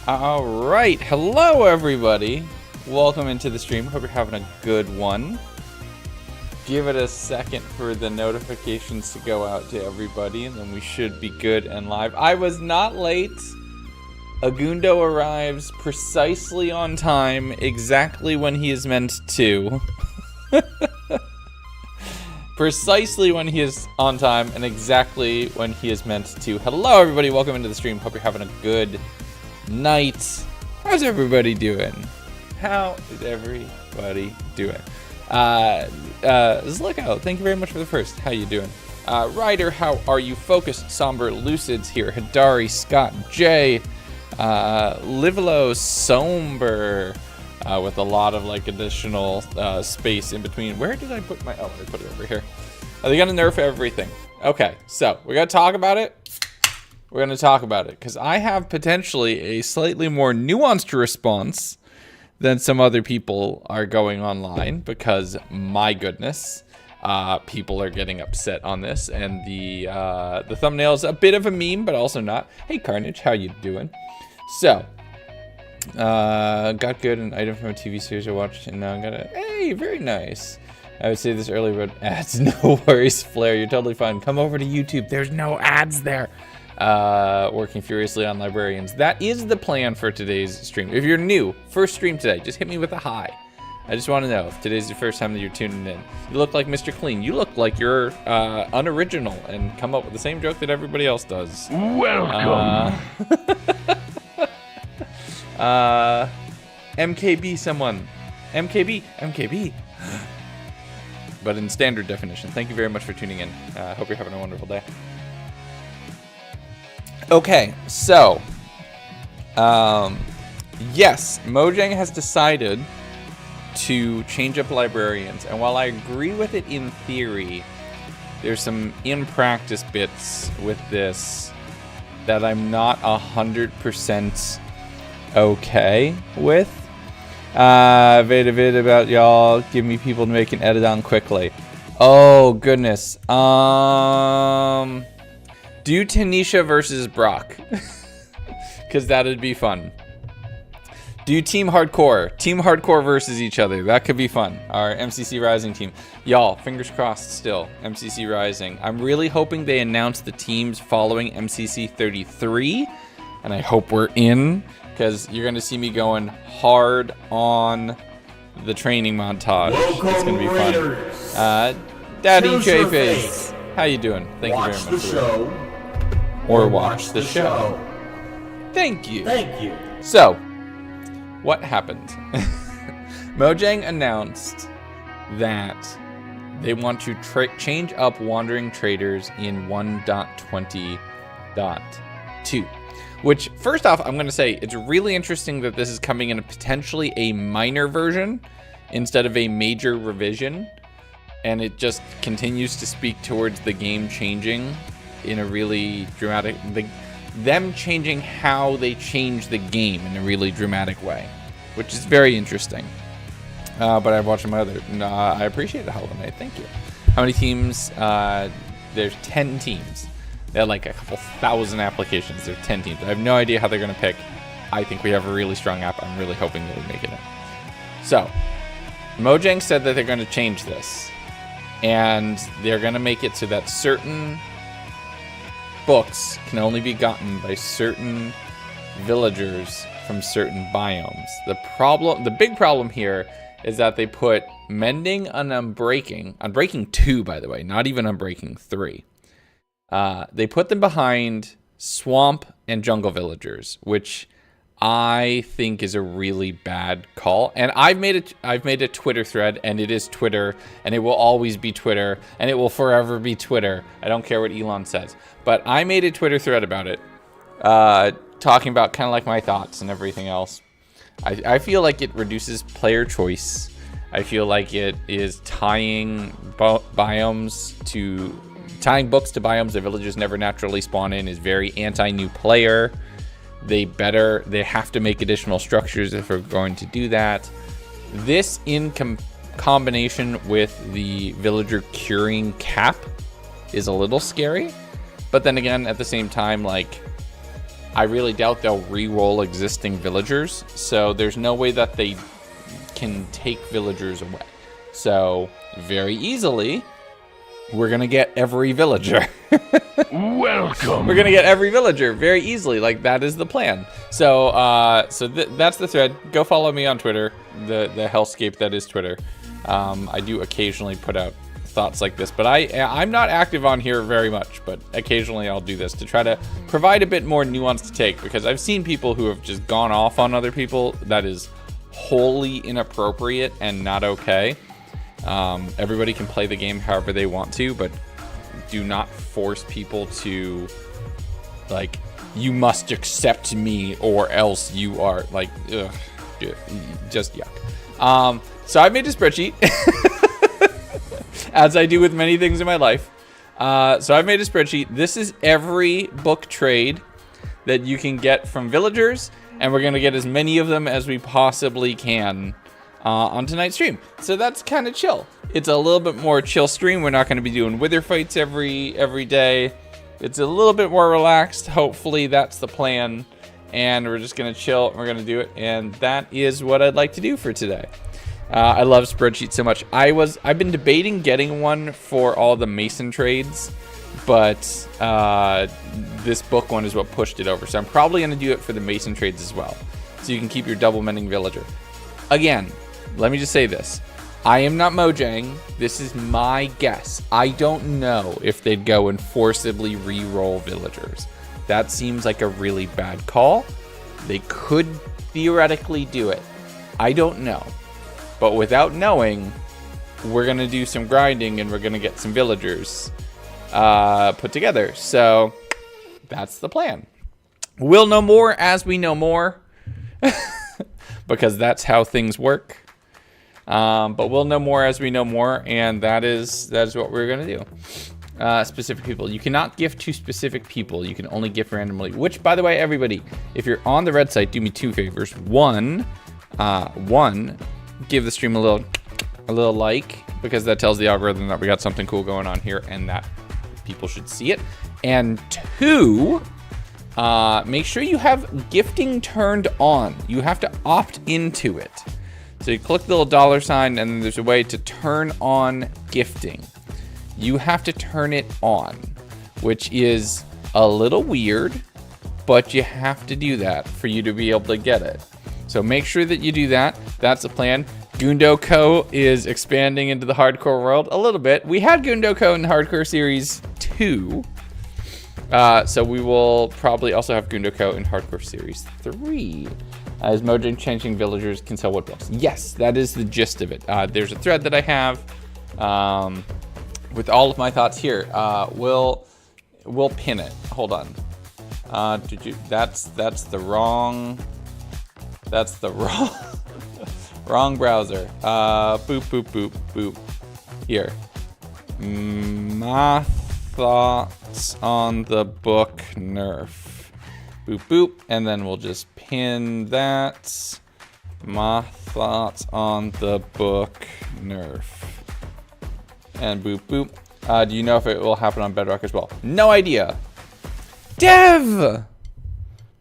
All right, hello everybody. Welcome into the stream. Hope you're having a good one. Give it a second for the notifications to go out to everybody, and then we should be good and live. I was not late. Legundo arrives precisely on time, exactly when he is meant to. Precisely when he is on time and exactly when he is meant to. Hello everybody, welcome into the stream. Hope you're having a good night. How's everybody doing? How is everybody doing? Zlicko, thank you very much for the first. How you doing? Ryder, how are you? Focused, Somber, Lucid's here. Hidari, Scott, Jay, Livelo, Somber, with a lot of like additional space in between. Where did I put my, oh, I put it over here. Are they gonna nerf everything? Okay, so we're gonna talk about it. We're gonna talk about it because I have potentially a slightly more nuanced response than some other people are going online, because my goodness, people are getting upset on this, and the thumbnail's a bit of a meme, but also not. Hey Carnage, how you doing? So, got good an item from a TV series I watched, and now I got it. Hey, very nice. I would say this earlier, but ads, no worries, Flair, you're totally fine. Come over to YouTube, there's no ads there. Working furiously on Librarians. That is the plan for today's stream. If you're new, first stream today, just hit me with a hi. I just want to know if today's the first time that you're tuning in. You look like Mr. Clean. You look like you're unoriginal and come up with the same joke that everybody else does. Welcome. MKB someone. MKB. But in standard definition. Thank you very much for tuning in. Hope you're having a wonderful day. Okay, so, yes, Mojang has decided to change up Librarians, and while I agree with it in theory, there's some in-practice bits with this that I'm not 100% okay with. Vid about y'all, give me people to make an edit on quickly. Oh, goodness. Do Tanisha versus Brock, because that'd be fun. Do Team Hardcore versus each other. That could be fun. Our MCC Rising team. Y'all, fingers crossed still. MCC Rising. I'm really hoping they announce the teams following MCC 33, and I hope we're in, because you're going to see me going hard on the training montage. It's going to be fun. Daddy J-Face, how you doing? Thank you very much for that. Or watch the show. Thank you. So, what happened? Mojang announced that they want to change up Wandering Traders in 1.20.2. Which, first off, I'm going to say, it's really interesting that this is coming in potentially a minor version instead of a major revision. And it just continues to speak towards the game changing in a really dramatic, them changing how they change the game in a really dramatic way, which is very interesting. But I've watched my other, I appreciate it, Hollow Knight, thank you. How many teams? There's 10 teams. They had like a couple thousand applications. There's 10 teams. I have no idea how they're going to pick. I think we have a really strong app. I'm really hoping that we make it in. So, Mojang said that they're going to change this. And they're going to make it so that certain books can only be gotten by certain villagers from certain biomes. The big problem here is that they put Mending and Unbreaking 2, by the way, not even Unbreaking 3. They put them behind Swamp and Jungle villagers, which I think is a really bad call. And I've made a Twitter thread, and it is Twitter, and it will always be Twitter, and it will forever be Twitter. I don't care what Elon says. But I made a Twitter thread about it, talking about kind of like my thoughts and everything else. I feel like it reduces player choice. I feel like it is tying books to biomes that villagers never naturally spawn in is very anti-new player. They have to make additional structures if we're going to do that. This in combination with the villager curing cap is a little scary. But then again, at the same time, like, I really doubt they'll re-roll existing villagers. So there's no way that they can take villagers away. So very easily, we're going to get every villager. Welcome. We're going to get every villager very easily. Like, that is the plan. So that's the thread. Go follow me on Twitter, the hellscape that is Twitter. I do occasionally put out thoughts like this, but I'm not active on here very much, but occasionally I'll do this to try to provide a bit more nuanced take, because I've seen people who have just gone off on other people. That is wholly inappropriate and not okay. Everybody can play the game however they want to, but do not force people to, like, you must accept me or else you are, like, ugh, just yuck. So I made a spreadsheet, as I do with many things in my life. So I've made a spreadsheet. This is every book trade that you can get from villagers, and we're going to get as many of them as we possibly can on tonight's stream. So that's kind of chill. It's a little bit more chill stream. We're not going to be doing wither fights every day. It's a little bit more relaxed. Hopefully that's the plan. And we're just going to chill. And we're going to do it. And that is what I'd like to do for today. I love spreadsheets so much. I've been debating getting one for all the Mason trades, but this book one is what pushed it over. So I'm probably going to do it for the Mason trades as well. So you can keep your double mending villager. Again, let me just say this. I am not Mojang. This is my guess. I don't know if they'd go and forcibly re-roll villagers. That seems like a really bad call. They could theoretically do it. I don't know. But without knowing, we're going to do some grinding and we're going to get some villagers put together. So that's the plan. We'll know more as we know more. Because that's how things work. But we'll know more as we know more, and that is what we're gonna do. Specific people. You cannot gift to specific people. You can only gift randomly. Which, by the way, everybody, if you're on the red site, do me two favors. One, give the stream a little like, because that tells the algorithm that we got something cool going on here and that people should see it. And two, make sure you have gifting turned on. You have to opt into it. So you click the little $sign, and then there's a way to turn on gifting. You have to turn it on, which is a little weird, but you have to do that for you to be able to get it. So make sure that you do that. That's the plan. Gundo Co. is expanding into the hardcore world a little bit. We had Gundo Co. in the Hardcore Series 2. So we will probably also have Gundo Co. in Hardcore Series 3. As Mojang changing villagers can sell wood blocks. Yes, that is the gist of it. There's a thread that I have with all of my thoughts here. We'll pin it. Hold on. That's the wrong wrong browser. Boop boop boop boop. Here. My thoughts on the book Nerf. Boop boop, and then we'll just pin that. My thoughts on the book Nerf. And boop boop. Do you know if it will happen on Bedrock as well? No idea. Dev!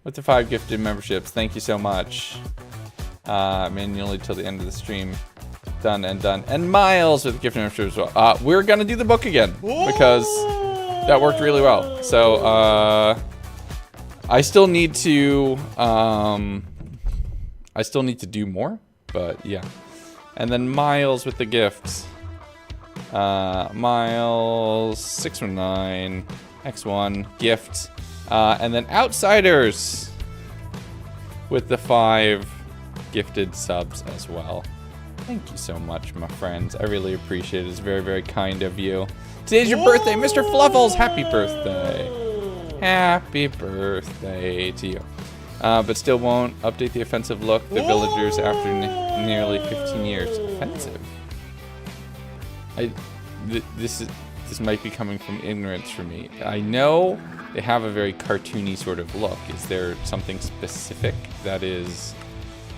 With the 5 gifted memberships, thank you so much. Manually till the end of the stream. Done and done. And Miles with the gifted memberships as well. We're gonna do the book again because that worked really well. So, I still need to do more, but yeah. And then Miles with the gifts. Miles 619 X1 gift. And then Outsiders with the 5 gifted subs as well. Thank you so much, my friends. I really appreciate it. It's very, very kind of you. Today's your birthday, Mr. Fluffles. Happy birthday. Happy birthday to you. But still won't update the offensive look. The villagers after nearly 15 years. Offensive? This might be coming from ignorance for me. I know they have a very cartoony sort of look. Is there something specific that is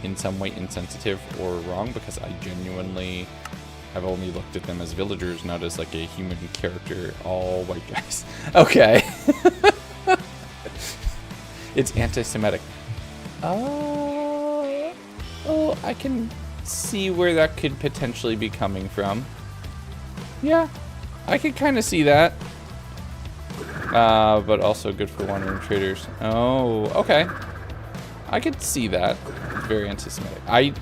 in some way insensitive or wrong? Because I genuinely I've only looked at them as villagers, not as like a human character. All white guys. Okay. It's anti-Semitic. Oh, I can see where that could potentially be coming from. Yeah, I could kind of see that. But also good for wandering traders. Oh, okay. I could see that. It's very anti-Semitic.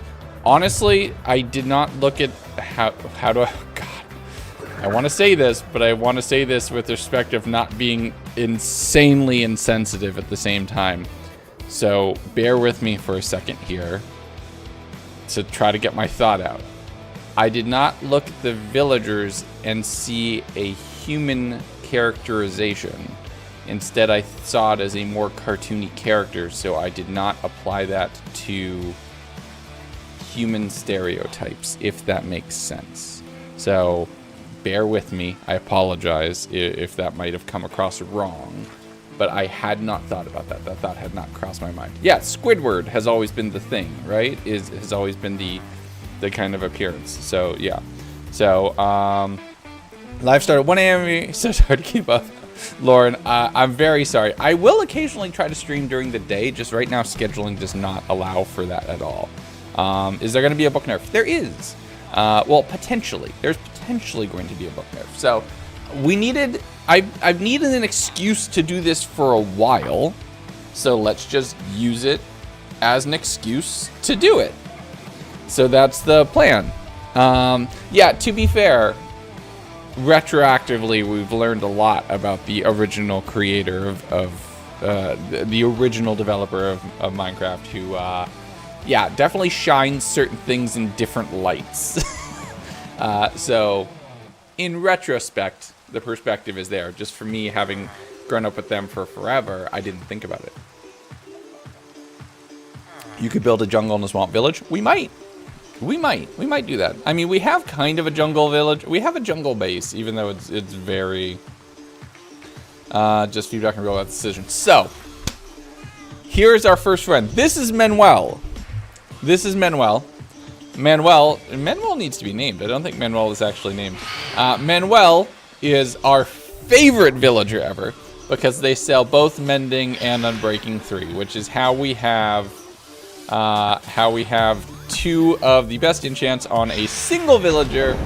Honestly, I did not look at how do I... God. I want to say this, but I want to say this with respect of not being insanely insensitive at the same time. So bear with me for a second here to try to get my thought out. I did not look at the villagers and see a human characterization. Instead, I saw it as a more cartoony character, so I did not apply that to human stereotypes, if that makes sense. So bear with me. I apologize if that might have come across wrong, but I had not thought about that. That thought had not crossed my mind. Yeah, Squidward has always been the thing, right? Has always been the kind of appearance. So yeah. So live started at 1 a.m. So hard to keep up. Lauren, I'm very sorry. I will occasionally try to stream during the day. Just right now, scheduling does not allow for that at all. Is there going to be a book nerf? There is. Well, potentially. There's potentially going to be a book nerf. So I've needed an excuse to do this for a while. So let's just use it as an excuse to do it. So that's the plan. Yeah, to be fair, retroactively, we've learned a lot about the original creator the original developer of Minecraft, who, yeah, definitely shines certain things in different lights. So, in retrospect, the perspective is there. Just for me, having grown up with them for forever, I didn't think about it. You could build a jungle in a swamp village. We might. We might do that. I mean, we have kind of a jungle village. We have a jungle base, even though it's very just feedback and real life decisions. So, here's our first friend. This is Manuel. Manuel needs to be named. I don't think Manuel is actually named. Manuel is our favorite villager ever because they sell both Mending and Unbreaking 3, which is how we have two of the best enchants on a single villager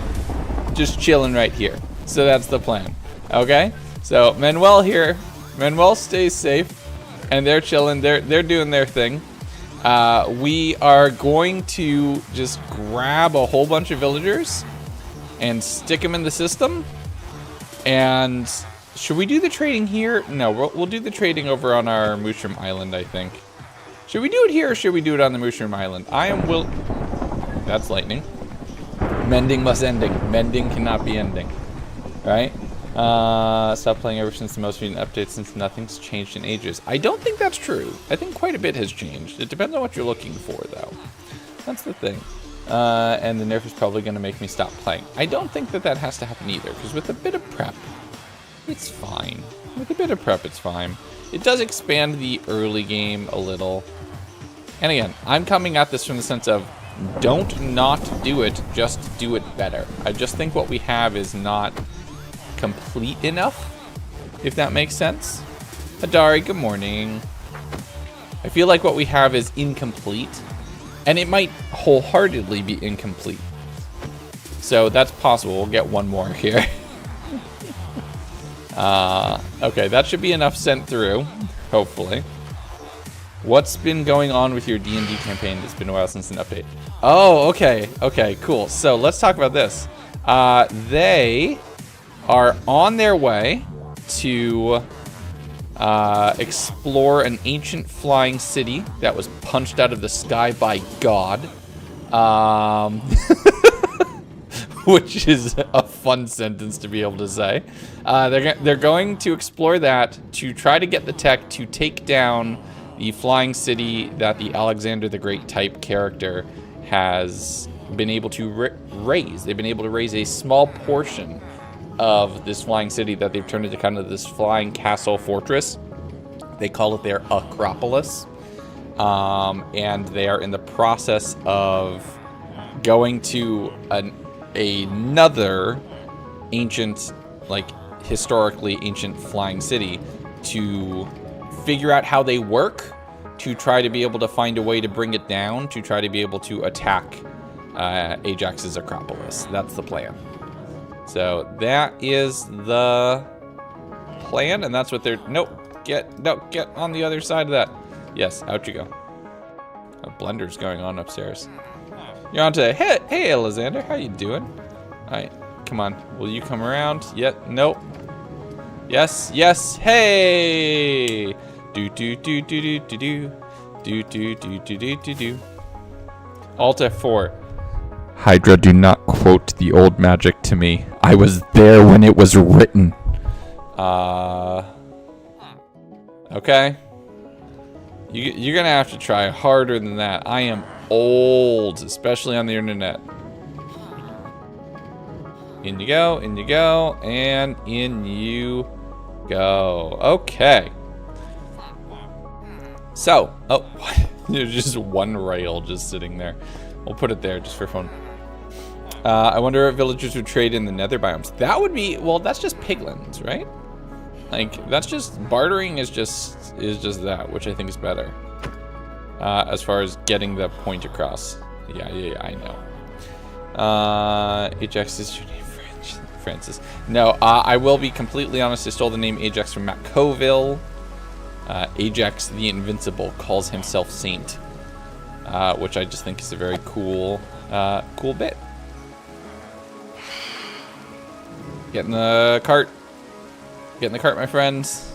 just chilling right here. So that's the plan. Okay? So Manuel here. Manuel stays safe and they're chilling. They're doing their thing. We are going to just grab a whole bunch of villagers and stick them in the system. And should we do the trading here? No, we'll do the trading over on our Mushroom Island, I think. Should we do it here or should we do it on the Mushroom Island? That's lightning. Mending must ending. Mending cannot be ending. Right? Stopped playing ever since the most recent update, since nothing's changed in ages. I don't think that's true. I think quite a bit has changed. It depends on what you're looking for, though. That's the thing. And the nerf is probably going to make me stop playing. I don't think that has to happen either, because with a bit of prep, it's fine. With a bit of prep, it's fine. It does expand the early game a little. And again, I'm coming at this from the sense of don't not do it, just do it better. I just think what we have is not complete enough, if that makes sense. Hadari, good morning. I feel like what we have is incomplete, and it might wholeheartedly be incomplete. So that's possible. We'll get one more here. Okay, that should be enough sent through, hopefully. What's been going on with your D&D campaign? It's been a while since an update. Oh, okay. Okay, cool. So let's talk about this. They are on their way to explore an ancient flying city that was punched out of the sky by God. Which is a fun sentence to be able to say. They're going to explore that to try to get the tech to take down the flying city that the Alexander the Great type character has been able to raise. They've been able to raise a small portion of this flying city that they've turned into kind of this flying castle fortress. They call it their Acropolis. And they are in the process of going to another ancient, like historically ancient flying city to figure out how they work, to try to be able to find a way to bring it down, to try to be able to attack Ajax's Acropolis. That's the plan. So that is the plan, and that's what they're... Get on the other side of that. Yes, out you go. A blender's going on upstairs. You're on to... Hey, Alexander, how you doing? All right, come on. Will you come around? Yet, nope. Yes, hey! Do. Alt F4. Hydra, do not quote the old magic to me. I was there when it was written. Okay. You're gonna have to try harder than that. I am old, especially on the internet. In you go, and in you go. Okay. So, what? There's just one rail just sitting there. We'll put it there just for fun. I wonder if villagers would trade in the nether biomes. That would be, well, that's just piglins, right? Like, that's just, bartering is just that, which I think is better. As far as getting the point across. Yeah, I know. Ajax is your name, Francis. No, I will be completely honest, I stole the name Ajax from Matt Coville. Ajax the Invincible calls himself Saint, which I just think is a very cool bit. Get in the cart. Get in the cart, my friends.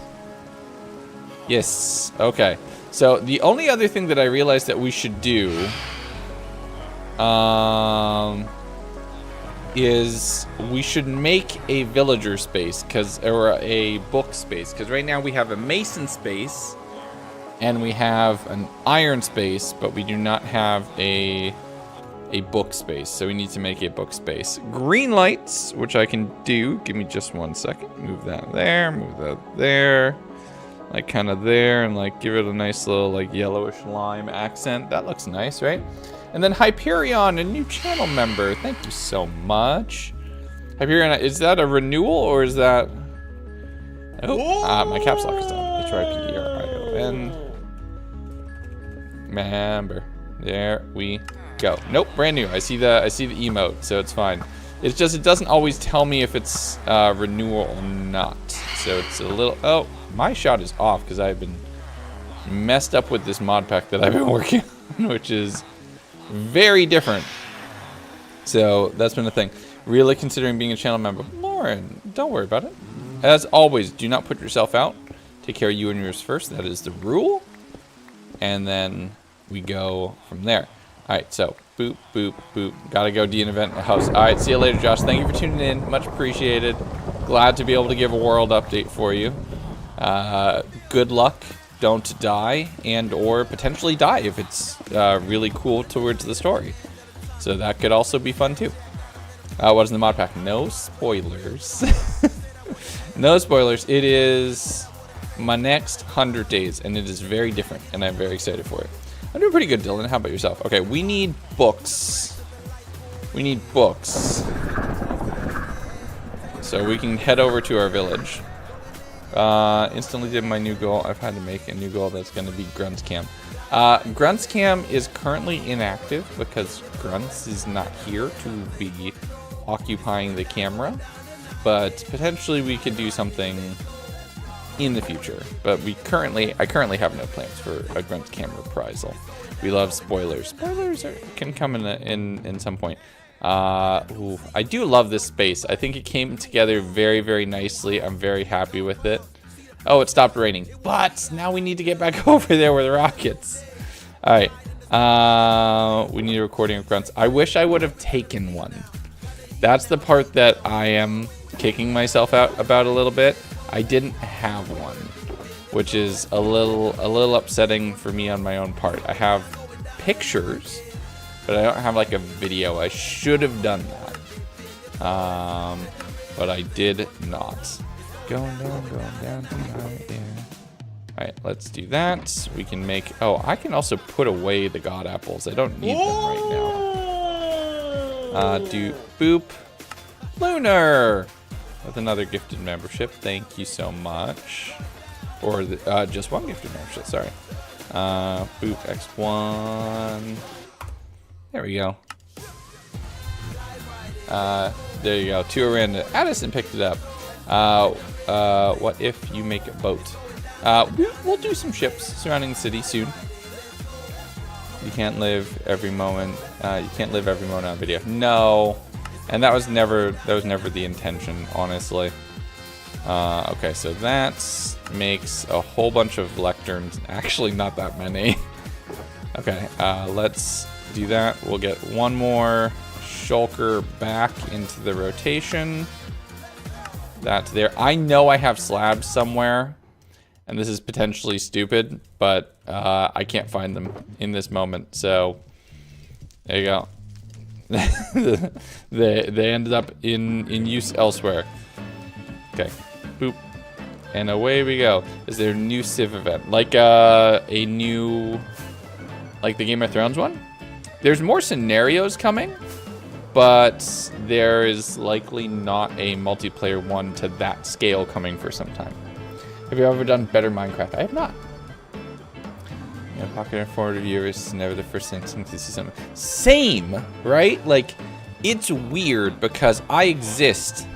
Yes. Okay. So the only other thing that I realized that we should do is we should make a villager space, or a book space, because right now we have a mason space and we have an iron space, but we do not have a book space, so we need to make a book space. Green lights, which I can do. Give me just 1 second. Move that there, move that there, like kind of there, and like give it a nice little like yellowish lime accent. That looks nice, right? And then Hyperion, a new channel member. Thank you so much. Hyperion, is that a renewal or is that... Oh, my caps lock is down. Hyperion. Member. There we go. Nope, brand new. I see the emote, so it's fine. It's just, it doesn't always tell me if it's renewal or not. So it's a little... Oh, my shot is off because I've been messed up with this mod pack that I've been working on, which is very different. So that's been a thing. Really considering being a channel member. Lauren, don't worry about it. As always, do not put yourself out. Take care of you and yours first. That is the rule. And then we go from there. Alright, so boop, boop, boop. Gotta go de-invent the house. Alright, see you later, Josh. Thank you for tuning in. Much appreciated. Glad to be able to give a world update for you. Good luck. Don't die, and or potentially die if it's really cool towards the story. So that could also be fun too. What is in the mod pack? No spoilers. No spoilers. It is my next 100 days, and it is very different, and I'm very excited for it. I'm doing pretty good, Dylan. How about yourself? Okay, we need books. We need books. So we can head over to our village. Instantly did my new goal. I've had to make a new goal that's going to be Grunts Cam. Grunts Cam is currently inactive because Grunts is not here to be occupying the camera. But potentially we could do something in the future. But I currently have no plans for a Grunts Cam reprisal. We love spoilers. Spoilers can come in some point. I do love this space. I think it came together very, very nicely. I'm very happy with it. Oh, it stopped raining. But now we need to get back over there with the rockets. Alright. We need a recording of Grunts. I wish I would have taken one. That's the part that I am kicking myself out about a little bit. I didn't have one, which is a little upsetting for me on my own part. I have pictures, but I don't have like a video. I should have done that, but I did not. Going down tonight, yeah. All right, let's do that. We can make. Oh, I can also put away the god apples. I don't need them right now. Do boop. Lunar with another gifted membership. Thank you so much. Or just one gifted membership. Sorry. Boop X1. There we go. There you go. 2 random. Addison picked it up. What if you make a boat? We'll do some ships surrounding the city soon. You can't live every moment. You can't live every moment on video. No, and that was never the intention, honestly. Okay, so that makes a whole bunch of lecterns. Actually, not that many. Okay, let's do that. We'll get one more shulker back into the rotation. That's there. I know I have slabs somewhere, and this is potentially stupid, but I can't find them in this moment. So there you go. they ended up in use elsewhere. Okay, boop, and away we go. Is there a new Civ event, like a new, like the Game of Thrones one? There's more scenarios coming, but there is likely not a multiplayer one to that scale coming for some time. Have you ever done better Minecraft? I have not. You know, popular forward viewers is never the first thing to see something. Same, right? Like, it's weird because I exist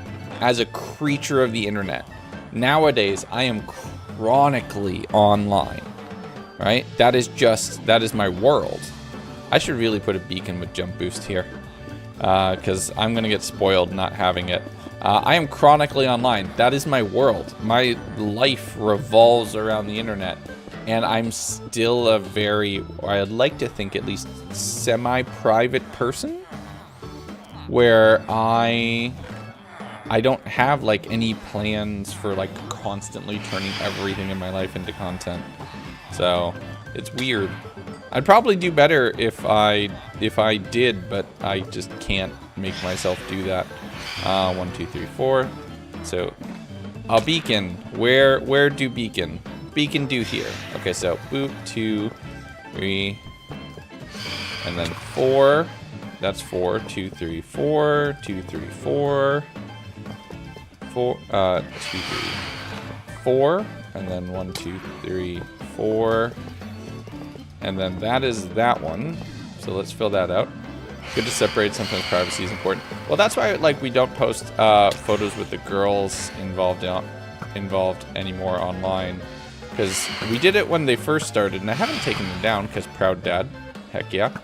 as a creature of the internet. Nowadays, I am chronically online, right? That is my world. I should really put a beacon with jump boost here. Because I'm going to get spoiled not having it. I am chronically online. That is my world. My life revolves around the internet. And I'm still a very, I'd like to think at least, semi-private person. Where I don't have like any plans for like constantly turning everything in my life into content. So it's weird. I'd probably do better if I did, but I just can't make myself do that. 1, 2, 3, 4. So a beacon. Where do beacon do here? Okay, so boop 2, 3, and then 4. That's 4. 2, 3, 4. 2, 3, 4. 4. 2, 3, 4. And then 1, 2, 3, 4. And then that is that one. So let's fill that out. Good to separate. Sometimes privacy is important. Well, that's why like we don't post photos with the girls involved anymore online, because we did it when they first started, and I haven't taken them down because proud dad. Heck yeah.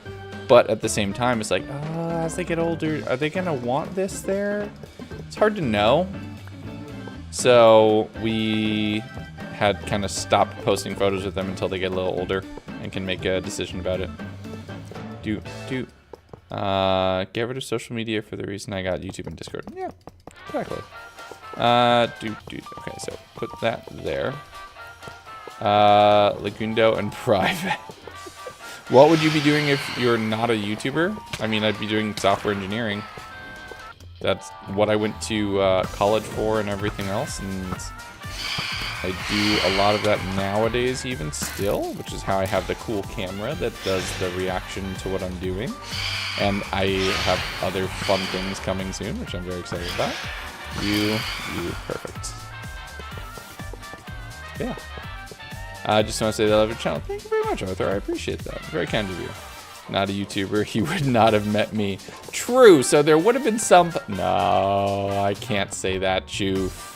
But at the same time, it's like, as they get older, are they gonna want this there? It's hard to know. So we had kind of stopped posting photos with them until they get a little older and can make a decision about it. Get rid of social media for the reason I got YouTube and Discord. Yeah, exactly. Okay, so put that there. Legundo and private. What would you be doing if you're not a YouTuber? I mean, I'd be doing software engineering. That's what I went to college for and everything else, and I do a lot of that nowadays even still, which is how I have the cool camera that does the reaction to what I'm doing. And I have other fun things coming soon, which I'm very excited about. You, perfect. Yeah. I just want to say that I love your channel. Thank you very much, Arthur. I appreciate that. Very kind of you. Not a YouTuber. He would not have met me. True. So there would have been some... No, I can't say that, Choof.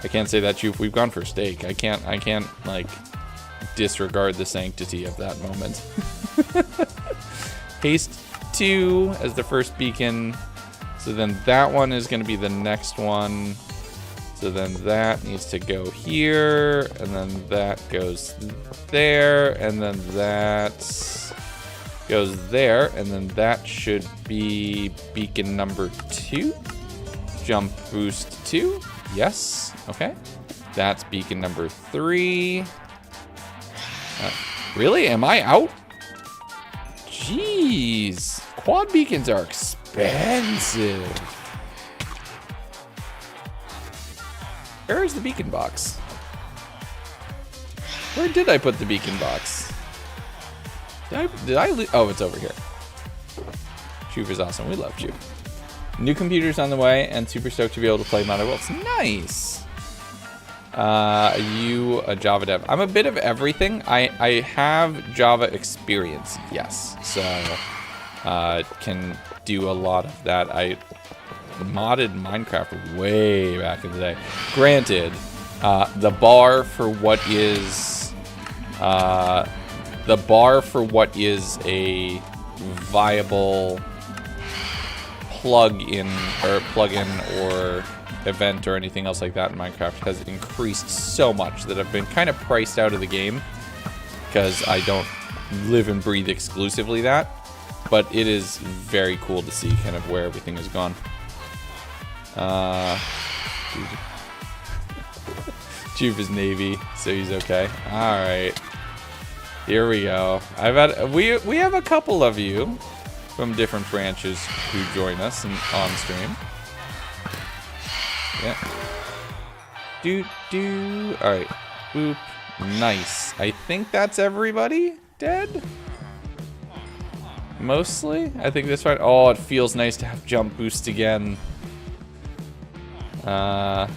I can't say that, Choof. We've gone for steak. I can't, like, disregard the sanctity of that moment. Haste 2 as the first beacon. So then that one is going to be the next one. So then that needs to go here, and then that goes there, and then that goes there, and then that should be beacon number 2. Jump boost 2. Yes. Okay. That's beacon number 3. Really? Am I out? Jeez. Quad beacons are expensive. Where is the beacon box? Where did I put the beacon box? Did I oh, it's over here. Chuve is awesome. We love Chuve. New computers on the way, and super stoked to be able to play Modern Worlds. Nice. Are you a Java dev? I'm a bit of everything. I have Java experience, yes. So can do a lot of that. I modded Minecraft way back in the day. Granted, the bar for what is a viable plug-in or event or anything else like that in Minecraft has increased so much that I've been kind of priced out of the game because I don't live and breathe exclusively that. But it is very cool to see kind of where everything has gone. Juve is Navy, so he's okay. All right, here we go. We have a couple of you from different branches who join us on stream. Yeah. All right. Boop. Nice. I think that's everybody dead. Mostly. I think that's right. Oh, it feels nice to have jump boost again. Oh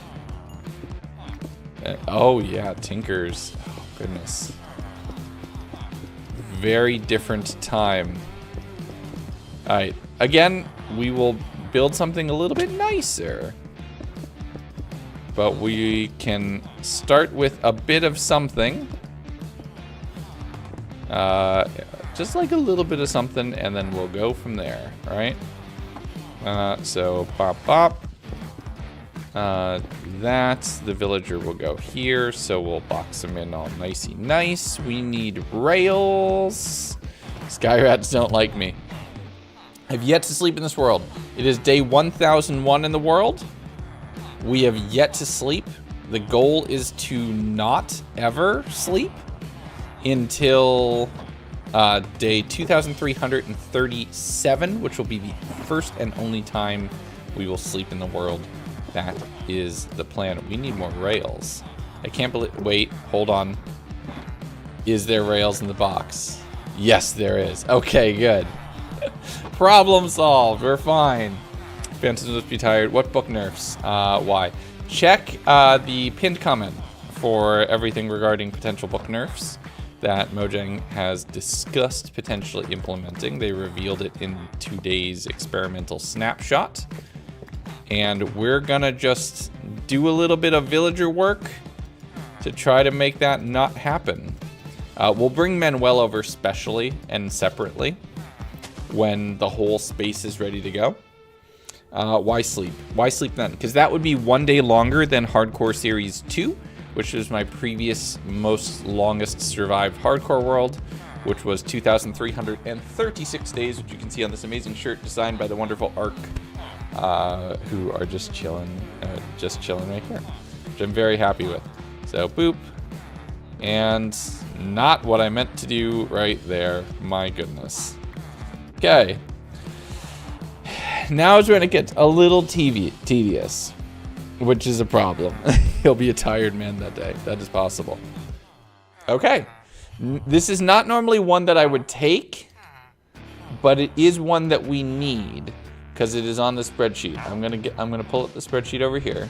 yeah, Tinkers. Oh goodness. Very different time. All right. Again, we will build something a little bit nicer. But we can start with a bit of something. Just like a little bit of something, and then we'll go from there, right? So, bop. The villager will go here, so we'll box him in all nicey nice. We need rails. Sky rats don't like me. I've yet to sleep in this world. It is day 1001 in the world. We have yet to sleep. The goal is to not ever sleep until day 2337, which will be the first and only time we will sleep in the world. That is the plan. We need more rails. I can't believe... Wait, hold on. Is there rails in the box? Yes, there is. Okay, good. Problem solved. We're fine. Phantoms must be tired. What book nerfs? Why? Check the pinned comment for everything regarding potential book nerfs that Mojang has discussed potentially implementing. They revealed it in today's experimental snapshot. And we're gonna just do a little bit of villager work to try to make that not happen. We'll bring Manuel over specially and separately when the whole space is ready to go. Why sleep? Why sleep then? Because that would be one day longer than Hardcore Series 2, which was my previous most longest survived hardcore world, which was 2,336 days, which you can see on this amazing shirt designed by the wonderful Ark, who are just chilling right here, which I'm very happy with. So boop, and not what I meant to do right there. My goodness. Okay. Now is when it gets a little tedious, which is a problem. He'll be a tired man that day. That is possible. Okay. This is not normally one that I would take, but it is one that we need because it is on the spreadsheet. I'm gonna pull up the spreadsheet over here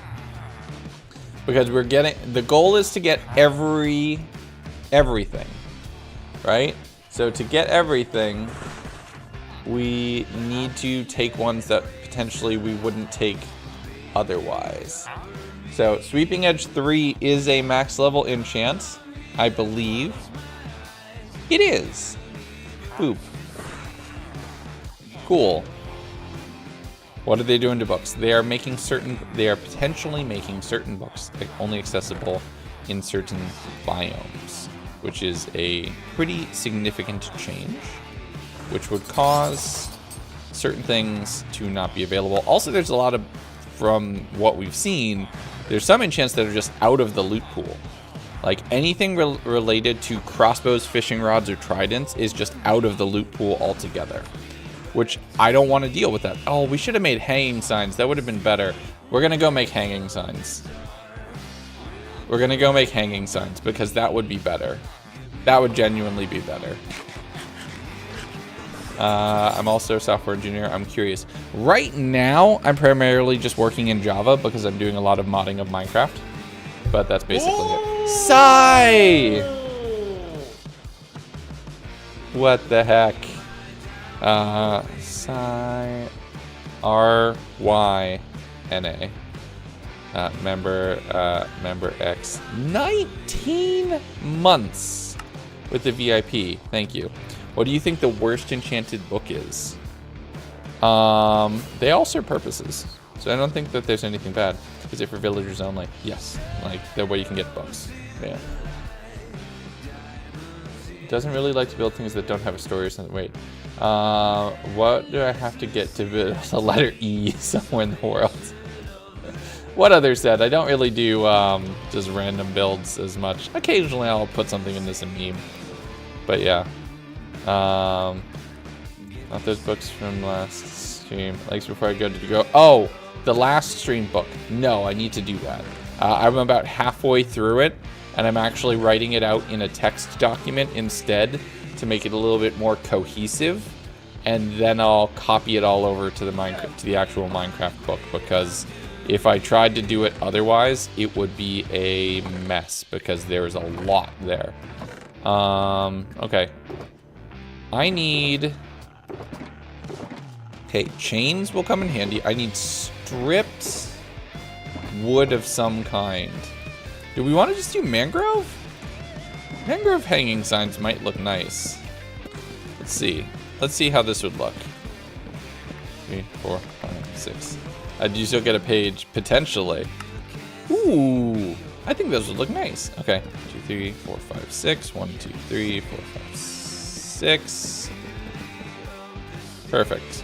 because the goal is to get everything, right? So to get everything, we need to take ones that potentially we wouldn't take otherwise. So Sweeping Edge 3 is a max level enchant, I believe. It is. Boop. Cool. What are they doing to books? They are potentially making certain books only accessible in certain biomes, which is a pretty significant change, which would cause certain things to not be available. Also, there's a lot of, from what we've seen, there's some enchants that are just out of the loot pool. Like anything related to crossbows, fishing rods, or tridents is just out of the loot pool altogether, which I don't want to deal with that. Oh, we should have made hanging signs. That would have been better. We're going to go make hanging signs. We're going to go make hanging signs because that would be better. That would genuinely be better. I'm also a software engineer. I'm curious. Right now, I'm primarily just working in Java because I'm doing a lot of modding of Minecraft. But that's basically it. Sigh! What the heck? Sigh. R-Y-N-A. Member X. 19 months with the VIP. Thank you. What do you think the worst enchanted book is? They all serve purposes. So I don't think that there's anything bad. Is it for villagers only? Yes. Like, the way you can get books. Yeah. Doesn't really like to build things that don't have a story or something. Wait. What do I have to get to build a letter E somewhere in the world? What others said? I don't really do just random builds as much. Occasionally I'll put something in this meme. But yeah. Not those books from last stream. Likes before I go to go. Oh, the last stream book. No, I need to do that. I'm about halfway through it, and I'm actually writing it out in a text document instead to make it a little bit more cohesive. And then I'll copy it all over to the actual Minecraft book, because if I tried to do it otherwise, it would be a mess because there's a lot there. Okay. I need... Okay, chains will come in handy. I need stripped wood of some kind. Do we want to just do mangrove? Mangrove hanging signs might look nice. Let's see. Let's see how this would look. 3, 4, 5, 6. Do you still get a page? Potentially. Ooh. I think those would look nice. Okay. 2, 3, 4, 5, 6. 1, 2, 3, 4, 5, 6. Perfect.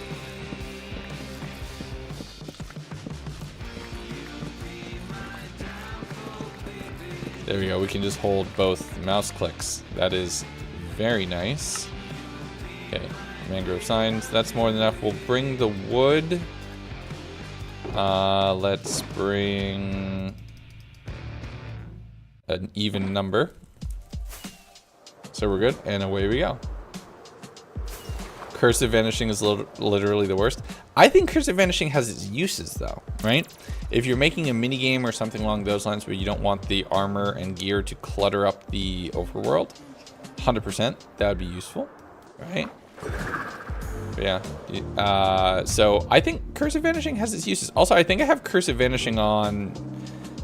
There we go. We can just hold both mouse clicks. That is very nice. Okay. Mangrove signs. That's more than enough. We'll bring the wood. Let's bring an even number. So we're good. And away we go. Cursive vanishing is literally the worst. I think cursive vanishing has its uses though, right? If you're making a mini game or something along those lines where you don't want the armor and gear to clutter up the overworld, 100%, that would be useful, right? But yeah. So I think cursive vanishing has its uses. Also, I think I have cursive vanishing on,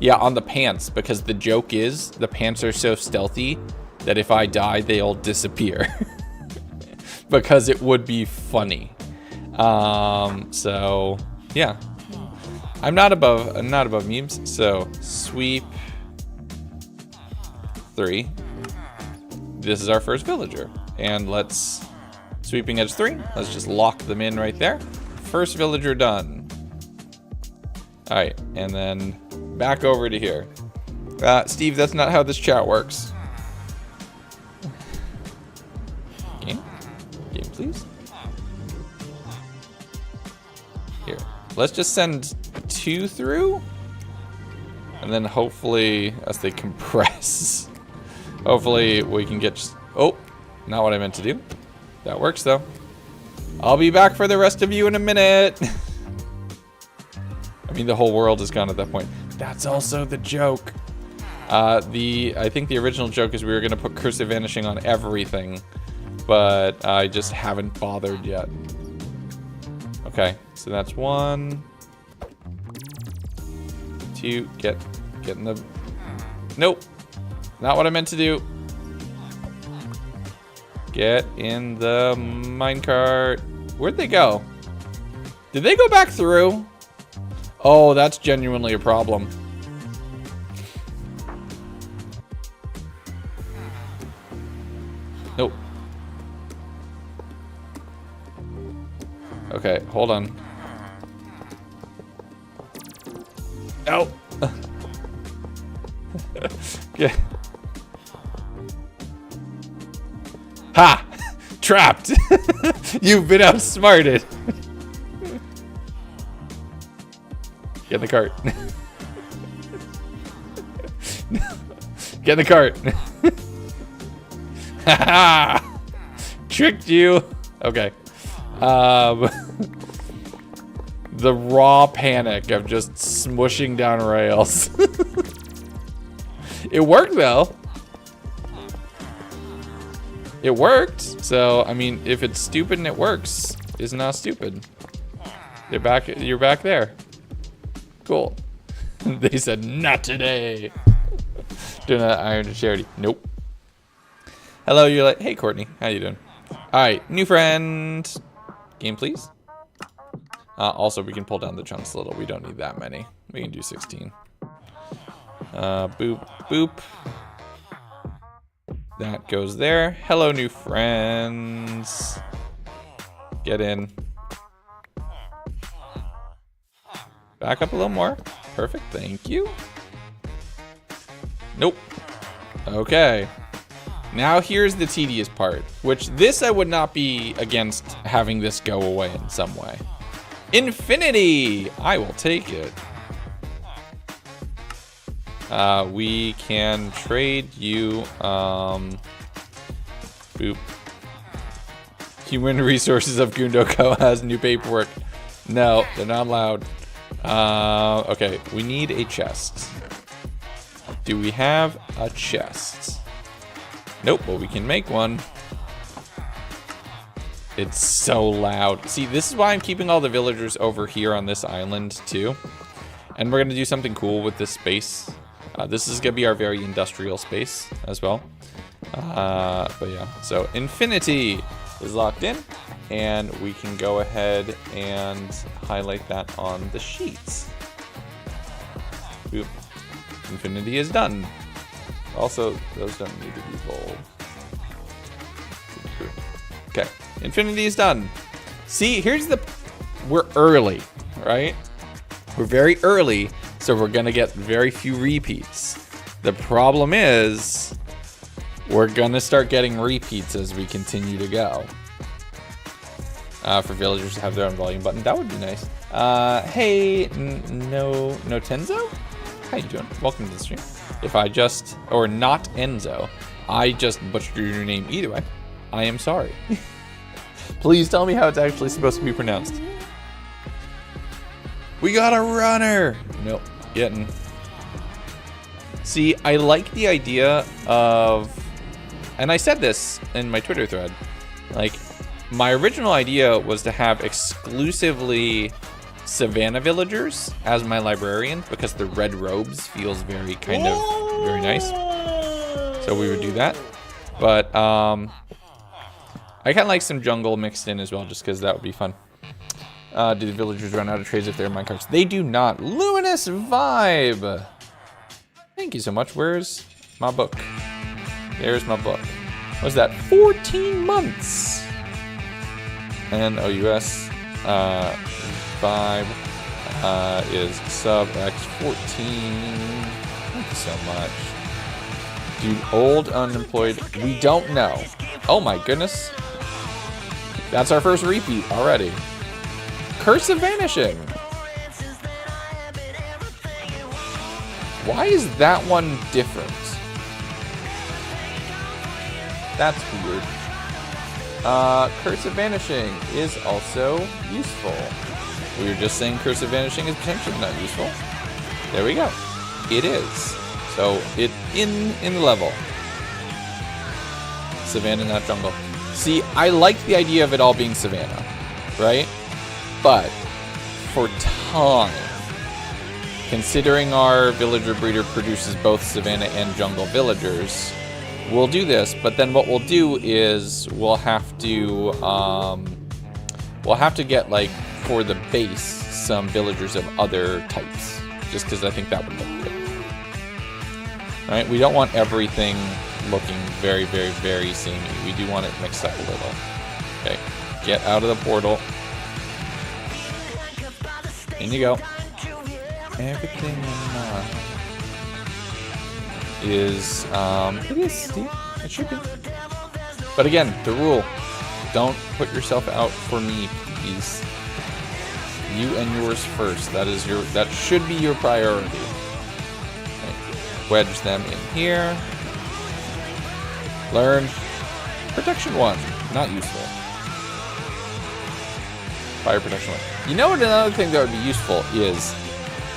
on the pants, because the joke is the pants are so stealthy that if I die, they'll disappear. Because it would be funny. So yeah, I'm not above memes. So sweep 3. This is our first villager, and let's sweeping edge 3. Let's just lock them in right there. First villager done. All right, and then back over to here. Steve, that's not how this chat works. Game, please. Here, let's just send 2 through, and then hopefully, as they compress, hopefully we can get just, oh, not what I meant to do. That works though. I'll be back for the rest of you in a minute. I mean, the whole world is gone at that point. That's also the joke. I think the original joke is we were gonna put cursive vanishing on everything, but I just haven't bothered yet. Okay, so that's 1, 2, get in the, nope, not what I meant to do. Get in the minecart. Where'd they go? Did they go back through? Oh, that's genuinely a problem. Nope. Okay, hold on. Oh. Okay. Ha! Trapped! You've been outsmarted. Get in the cart. Get in the cart. Ha! Tricked you. Okay. The raw panic of just smushing down rails. It worked though. It worked. So, I mean, if it's stupid and it works, it's not stupid. You're back there. Cool. They said, not today. Do not iron to charity. Nope. Hello, you're like, hey, Courtney. How you doing? All right, new friend. Game, please. Also, we can pull down the chunks a little. We don't need that many. We can do 16. Boop, boop. That goes there. Hello, new friends. Get in. Back up a little more. Perfect, thank you. Nope. Okay. Now here's the tedious part, which this I would not be against having this go away in some way. Infinity! I will take it. We can trade you, boop. Human Resources of Gundo Co. has new paperwork. No, they're not allowed. Okay, we need a chest. Do we have a chest? Nope, but we can make one. It's so loud. See, this is why I'm keeping all the villagers over here on this island too. And we're gonna do something cool with this space. This is gonna be our very industrial space as well. But yeah, so Infinity is locked in. And we can go ahead and highlight that on the sheets. Boop. Infinity is done. Also, those don't need to be bold. Okay, Infinity is done. See, we're early, right? We're very early, so we're gonna get very few repeats. The problem is, we're gonna start getting repeats as we continue to go. For villagers to have their own volume button, that would be nice. Hey, no Tenzo? How you doing? Welcome to the stream. Or not Enzo, I just butchered your name either way. I am sorry. Please tell me how it's actually supposed to be pronounced. We got a runner! Nope, getting. See, I like the idea of, and I said this in my Twitter thread, like, my original idea was to have exclusively Savannah villagers as my librarian because the red robes feels very very nice. So we would do that. But I kind of like some jungle mixed in as well just because that would be fun. Do the villagers run out of trades if they're minecarts? They do not. Luminous Vibe! Thank you so much. Where's my book? There's my book. What's that? 14 months! And OUS 5 is sub X14. Thank you so much. Dude, old, unemployed, we don't know. Oh my goodness. That's our first repeat already. Curse of Vanishing. Why is that one different? That's weird. Curse of Vanishing is also useful. We were just saying Curse of Vanishing is potentially not useful. There we go. It is. So it in the level. Savannah, not jungle. See, I like the idea of it all being Savannah, right? But for time, considering our villager breeder produces both Savannah and jungle villagers, we'll do this, but then what we'll do is we'll have to get, like, for the base, some villagers of other types, just because I think that would look good. All right, we don't want everything looking very, very, very samey. We do want it mixed up a little. Okay, get out of the portal. In you go. Everything is it is Steve. It should be. But again, the rule: don't put yourself out for me, please. You and yours first. That should be your priority. Okay. Wedge them in here. Learn protection 1. Not useful. Fire protection 1. You know what another thing that would be useful is,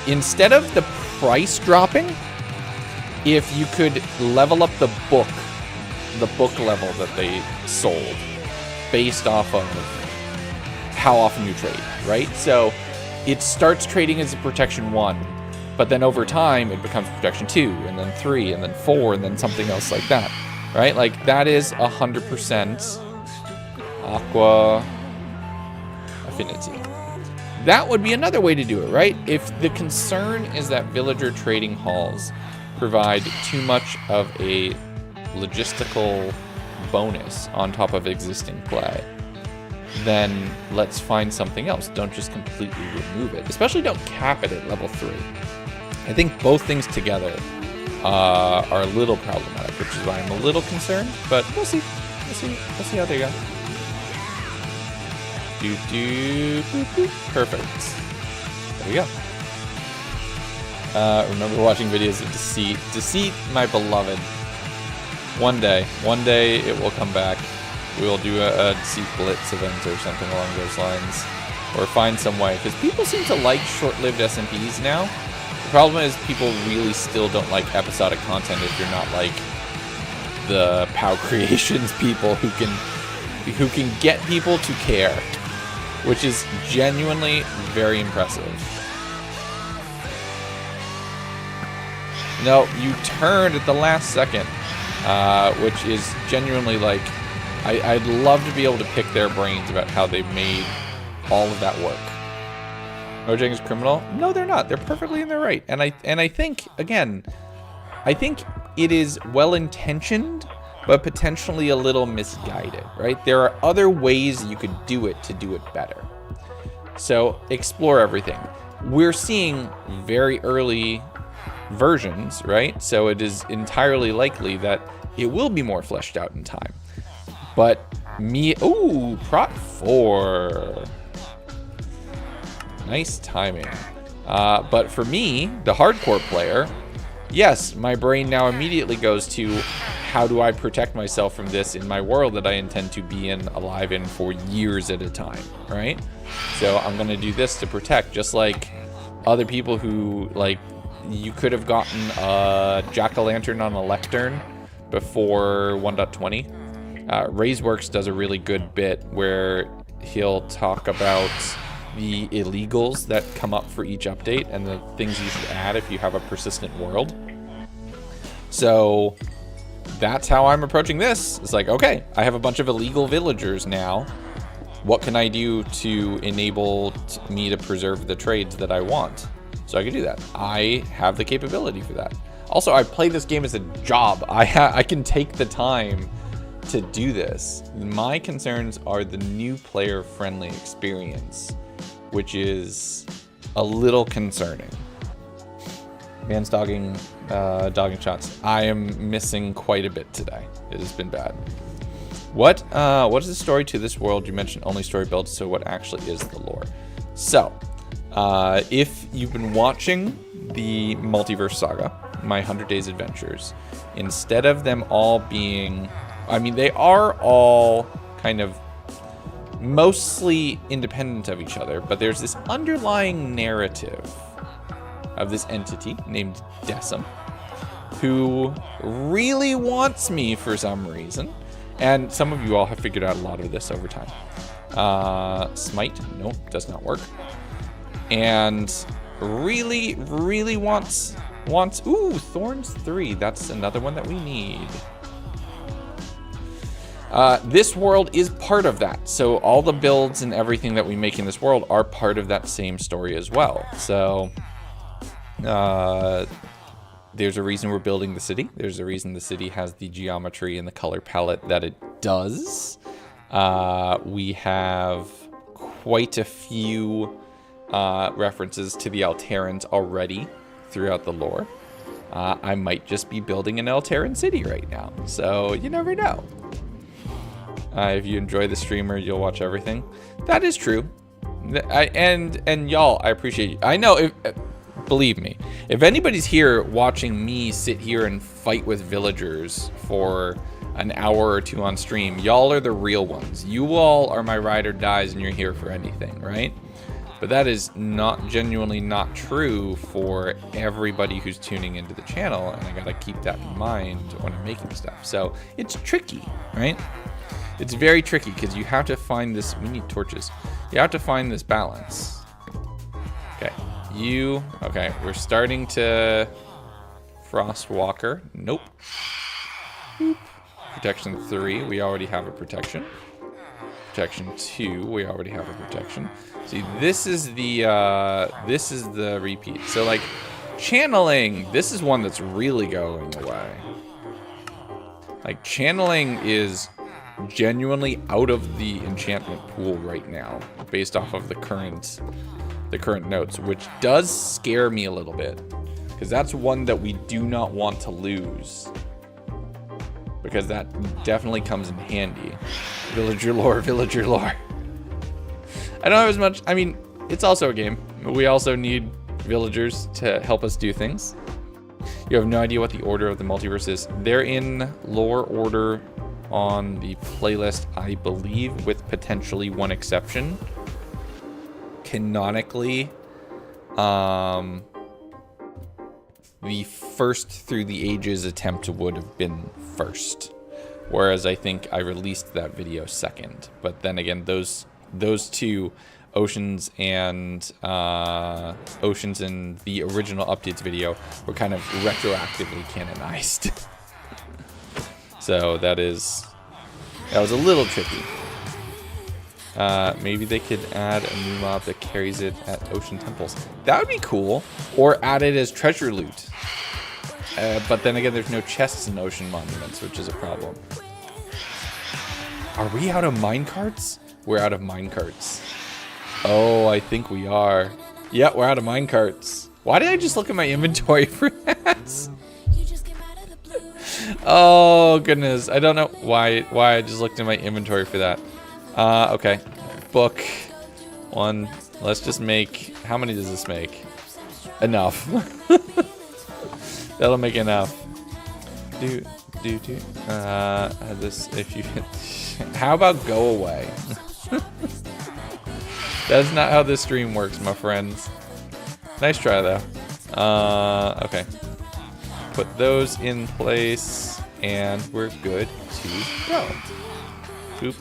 instead of the price dropping, if you could level up the book level that they sold based off of how often you trade, right? So it starts trading as a protection 1, but then over time it becomes protection 2, and then 3, and then 4, and then something else like that, right? Like that is 100% aqua affinity. That would be another way to do it, right? If the concern is that villager trading halls provide too much of a logistical bonus on top of existing play, then let's find something else. Don't just completely remove it. Especially don't cap it at level 3. I think both things together are a little problematic, which is why I'm a little concerned, but we'll see. We'll see how they go. Perfect. There we go. Remember watching videos of Deceit. Deceit, my beloved. One day it will come back. We will do a Deceit Blitz event or something along those lines. Or find some way. Because people seem to like short-lived SMPs now. The problem is people really still don't like episodic content if you're not like the POW Creations people who can get people to care. Which is genuinely very impressive. No, you turned at the last second, which is genuinely like, I'd love to be able to pick their brains about how they made all of that work. Mojang is criminal? No, they're not. They're perfectly in their right. And I think, again, I think it is well-intentioned, but potentially a little misguided, right? There are other ways you could do it to do it better. So explore everything. We're seeing very early versions, right? So it is entirely likely that it will be more fleshed out in time. But Prot 4. Nice timing. But for me, the hardcore player, yes, my brain now immediately goes to, how do I protect myself from this in my world that I intend to be alive in for years at a time, right? So I'm going to do this to protect, just like other people who, like, you could have gotten a jack-o'-lantern on a lectern before 1.20. Raiseworks does a really good bit where he'll talk about the illegals that come up for each update and the things you should add if you have a persistent world. So that's how I'm approaching this. It's like, okay, I have a bunch of illegal villagers now. What can I do to enable me to preserve the trades that I want? So I can do that. I have the capability for that. Also, I play this game as a job. I can take the time to do this. My concerns are the new player-friendly experience, which is a little concerning. Man's dogging shots. I am missing quite a bit today. It has been bad. What is the story to this world? You mentioned only story builds, so what actually is the lore? So, if you've been watching the Multiverse Saga, my 100 Days Adventures, instead of them all being, I mean, they are all kind of mostly independent of each other, but there's this underlying narrative of this entity named Decim, who really wants me for some reason. And some of you all have figured out a lot of this over time. Smite, nope, does not work. And really, really wants, ooh, Thorns 3, that's another one that we need. This world is part of that. So all the builds and everything that we make in this world are part of that same story as well. So there's a reason we're building the city. There's a reason the city has the geometry and the color palette that it does. We have quite a few references to the Alterans already throughout the lore. I might just be building an Alteran city right now, so you never know. If you enjoy the streamer, you'll watch everything. That is true. And y'all, I appreciate you. I know, believe me, if anybody's here watching me sit here and fight with villagers for an hour or two on stream, y'all are the real ones. You all are my ride or dies and you're here for anything, right? But that is genuinely not true for everybody who's tuning into the channel, and I gotta keep that in mind when I'm making stuff. So it's tricky, right? It's very tricky because you have to find this. We need torches. You have to find this balance. Okay, okay, we're starting to Frostwalker. Nope. Boop. Protection 3, we already have a protection. Protection 2, we already have a protection. See, this is the repeat. So like channeling, this is one that's really going away. Like channeling is genuinely out of the enchantment pool right now, based off of the current notes, which does scare me a little bit, because that's one that we do not want to lose, because that definitely comes in handy. Villager lore, villager lore. I don't have as much. I mean, it's also a game. We also need villagers to help us do things. You have no idea what the order of the multiverse is. They're in lore order on the playlist, I believe, with potentially one exception. Canonically, the first through the ages attempt would have been first, whereas I think I released that video second. But then again, those two, Oceans and the original updates video, were kind of retroactively canonized. So that was a little tricky. Maybe they could add a new mob that carries it at ocean temples. That would be cool. Or add it as treasure loot. But then again, there's no chests in ocean monuments, which is a problem. Are we out of minecarts? We're out of minecarts. Oh, I think we are. Yeah, we're out of minecarts. Why did I just look at my inventory for that? Oh, goodness. I don't know why I just looked in my inventory for that. Okay. Book. 1. Let's just make... How many does this make? Enough. That'll make enough. This, if you... How about go away? That's not how this stream works, my friends. Nice try, though. Okay. Put those in place, and we're good to go. Boop.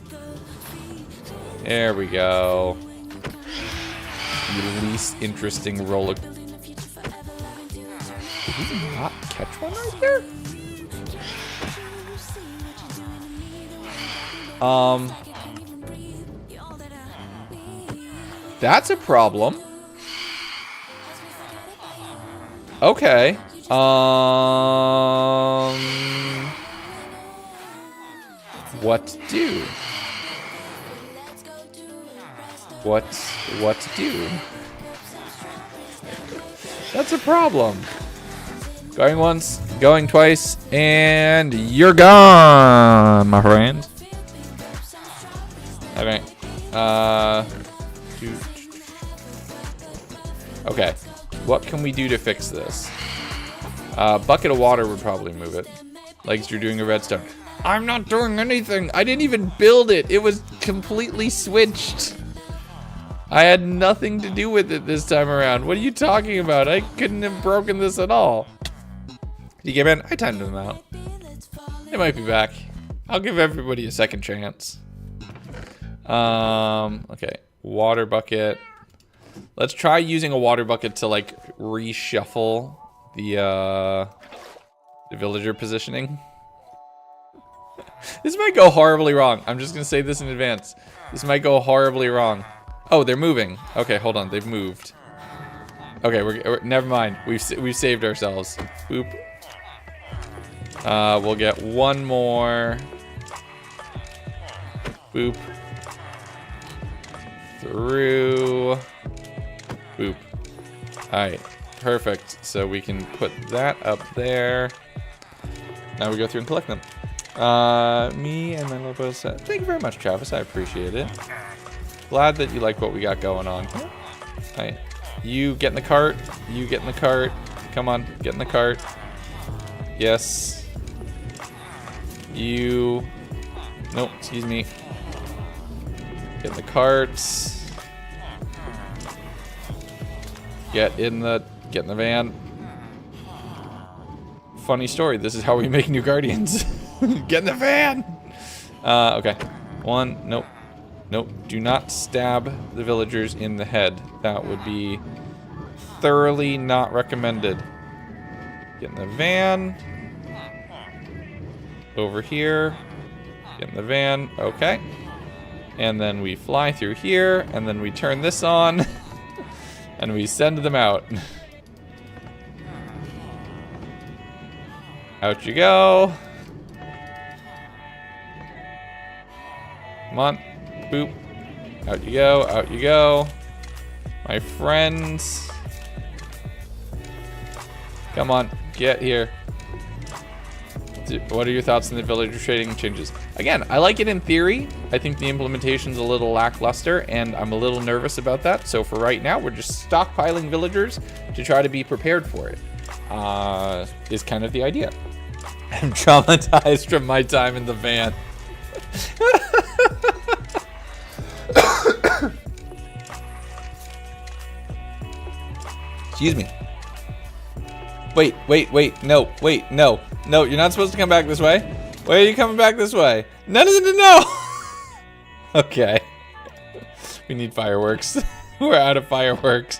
There we go. The least interesting roller. Did we not catch one right there? That's a problem. Okay. What to do? What to do? That's a problem. Going once, going twice, and you're gone, my friend. Okay. Okay. What can we do to fix this? Bucket of water would probably move it. Legs, you're doing a redstone. I'm not doing anything. I didn't even build it. It was completely switched. I had nothing to do with it this time around. What are you talking about? I couldn't have broken this at all. DK Man, I timed them out. They might be back. I'll give everybody a second chance. Okay. Water bucket. Let's try using a water bucket to like reshuffle the villager positioning. This might go horribly wrong. I'm just gonna say this in advance. This might go horribly wrong. Oh, they're moving. Okay, hold on. They've moved. Okay, we're never mind. We've saved ourselves. Boop. We'll get one more. Boop. Through. Boop. Alright, perfect. So we can put that up there. Now we go through and collect them. Me and my little set. Thank you very much, Travis. I appreciate it. Glad that you like what we got going on. Alright. You get in the cart. You get in the cart. Come on, get in the cart. Yes. You. Nope, excuse me. Get in the carts. Get in the van. Funny story. This is how we make new guardians. Get in the van. Okay. One. Nope. Nope. Do not stab the villagers in the head. That would be thoroughly not recommended. Get in the van. Over here. Get in the van. Okay. And then we fly through here. And then we turn this on. And we send them out. Out you go. Come on. Boop. Out you go. Out you go. My friends. Come on. Get here. What are your thoughts on the villager trading changes? Again, I like it in theory. I think the implementation's a little lackluster, and I'm a little nervous about that. So for right now, we're just stockpiling villagers to try to be prepared for it. Is kind of the idea. I'm traumatized from my time in the van. Excuse me. Wait, no, no, you're not supposed to come back this way. Why are you coming back this way? No. Okay. We need fireworks. We're out of fireworks.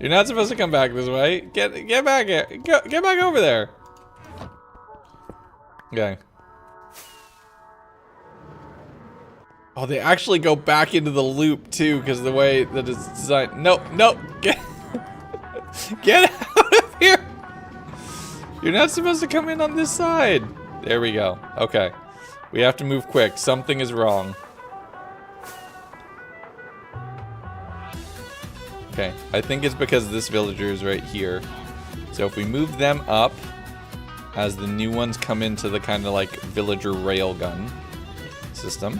You're not supposed to come back this way. Get back here. Get back over there. Okay. Oh, they actually go back into the loop too, because the way that it's designed. No, get out of here. You're not supposed to come in on this side. There we go. Okay. We have to move quick. Something is wrong. Okay. I think it's because this villager is right here. So if we move them up as the new ones come into the kind of like villager railgun system.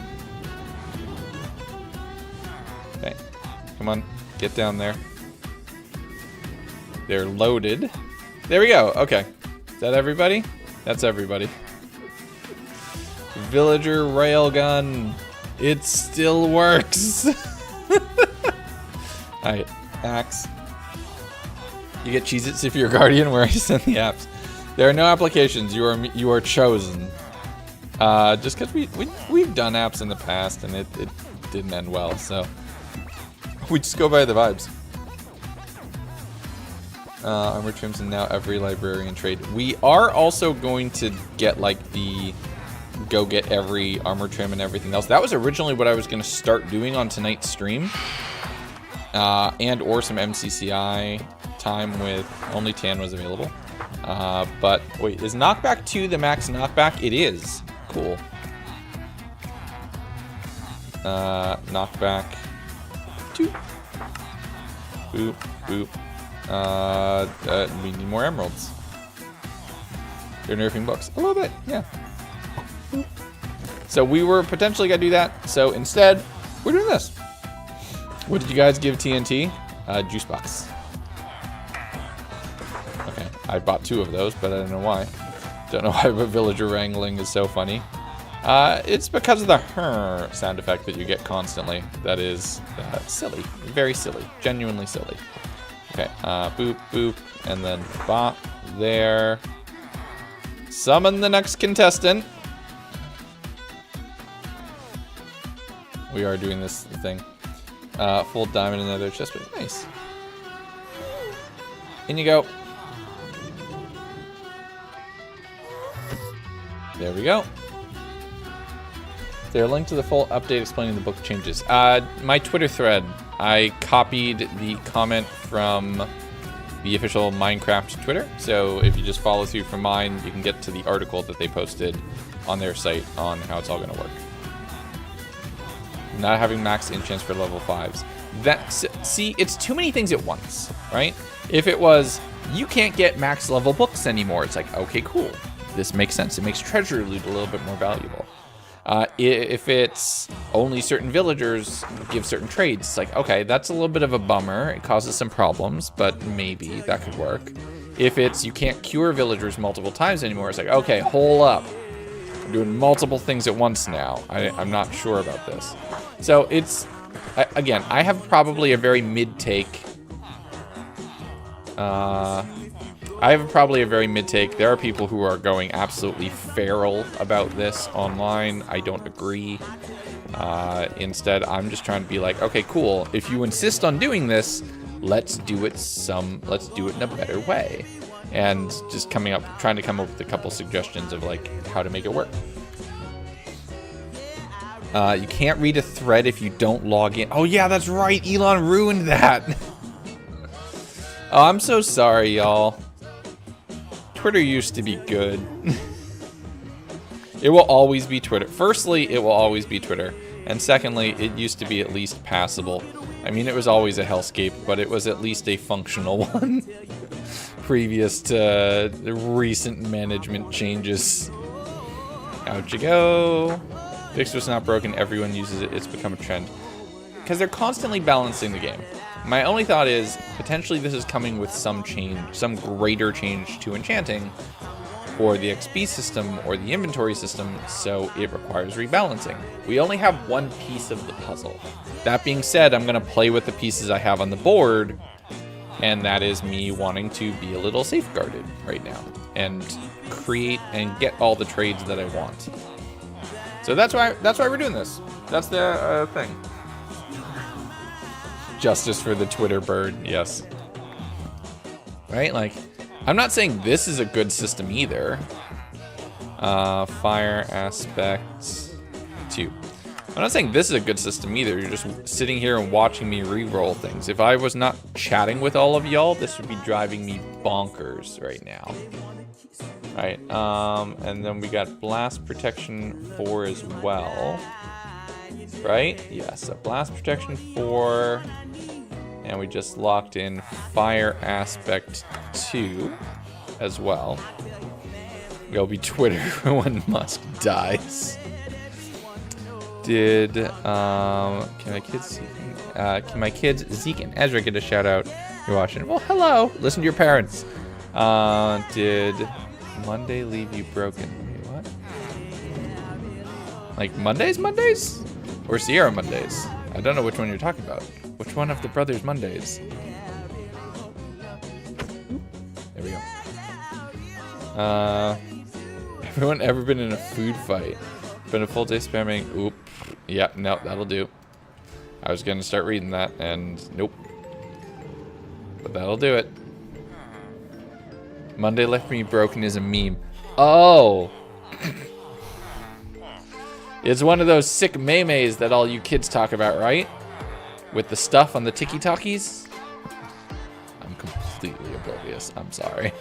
Okay. Come on. Get down there. They're loaded. There we go. Okay. Is that everybody? That's everybody. Villager railgun. It still works. Alright. Axe. You get Cheez-Its if you're a guardian where I send the apps. There are no applications. You are chosen. Just because we've done apps in the past and it didn't end well, so we just go by the vibes. Armor trims and now every librarian trade. We are also going to get like go get every armor trim and everything else. That was originally what I was going to start doing on tonight's stream. And or some MCCI time with only Tan was available. But wait, is knockback 2 the max knockback? It is. Cool. Knockback 2. Boop, boop. We need more emeralds. They're nerfing books. A little bit, yeah. So we were potentially gonna do that. So instead, we're doing this. What did you guys give TNT? Juice box. Okay, I bought 2 of those, but I don't know why. Don't know why villager wrangling is so funny. It's because of the sound effect that you get constantly. That is silly. Very silly. Genuinely silly. Okay, boop, boop, and then bop, there. Summon the next contestant. We are doing this thing. Full diamond, another chest plate. Nice. In you go. There we go. There, a link to the full update explaining the book changes. My Twitter thread. I copied the comment from the official Minecraft Twitter. So if you just follow through from mine, you can get to the article that they posted on their site on how it's all going to work. Not having max enchants for level 5s. See, it's too many things at once, right? If it was, you can't get max level books anymore, it's like, okay, cool. This makes sense. It makes treasure loot a little bit more valuable. If it's only certain villagers give certain trades, it's like, okay, that's a little bit of a bummer. It causes some problems, but maybe that could work. If it's you can't cure villagers multiple times anymore, it's like, okay, hold up. I'm doing multiple things at once now. I'm not sure about this. So it's, again, I have probably a very mid-take. There are people who are going absolutely feral about this online. I don't agree. Instead, I'm just trying to be like, okay, cool. If you insist on doing this, let's do it in a better way. And just trying to come up with a couple suggestions of like how to make it work. You can't read a thread if you don't log in. Oh yeah, that's right. Elon ruined that. Oh, I'm so sorry, y'all. Twitter used to be good. It will always be Twitter. Firstly, it will always be Twitter. And secondly, it used to be at least passable. I mean, it was always a hellscape, but it was at least a functional one. Previous to the recent management changes. Out you go. Fix was not broken. Everyone uses it. It's become a trend. Because they're constantly balancing the game. My only thought is, potentially this is coming with some change, some greater change to enchanting, or the XP system, or the inventory system, so it requires rebalancing. We only have one piece of the puzzle. That being said, I'm going to play with the pieces I have on the board, and that is me wanting to be a little safeguarded right now, and create and get all the trades that I want. So that's why we're doing this. That's the thing. Justice for the Twitter bird, yes. Right, like, I'm not saying this is a good system either. Fire aspects 2. I'm not saying this is a good system either. You're just sitting here and watching me re-roll things. If I was not chatting with all of y'all, this would be driving me bonkers right now. Alright, and then we got blast protection 4 as well. Right? Yes, a blast protection 4. And we just locked in fire aspect 2 as well. It'll be Twitter when Musk dies. Can my kids Zeke and Ezra get a shout out? You're watching. Well, hello. Listen to your parents. Did Monday leave you broken? Wait, what? Like Mondays? Or Sierra Mondays? I don't know which one you're talking about. Which one of the brothers Mondays? There we go. Everyone ever been in a food fight? Been a full day spamming? Oop. Yeah, no, that'll do. I was gonna start reading that, and nope. But that'll do it. Monday left me broken is a meme. Oh! It's one of those sick memes that all you kids talk about, right? With the stuff on the tiki-talkies? I'm completely oblivious. I'm sorry.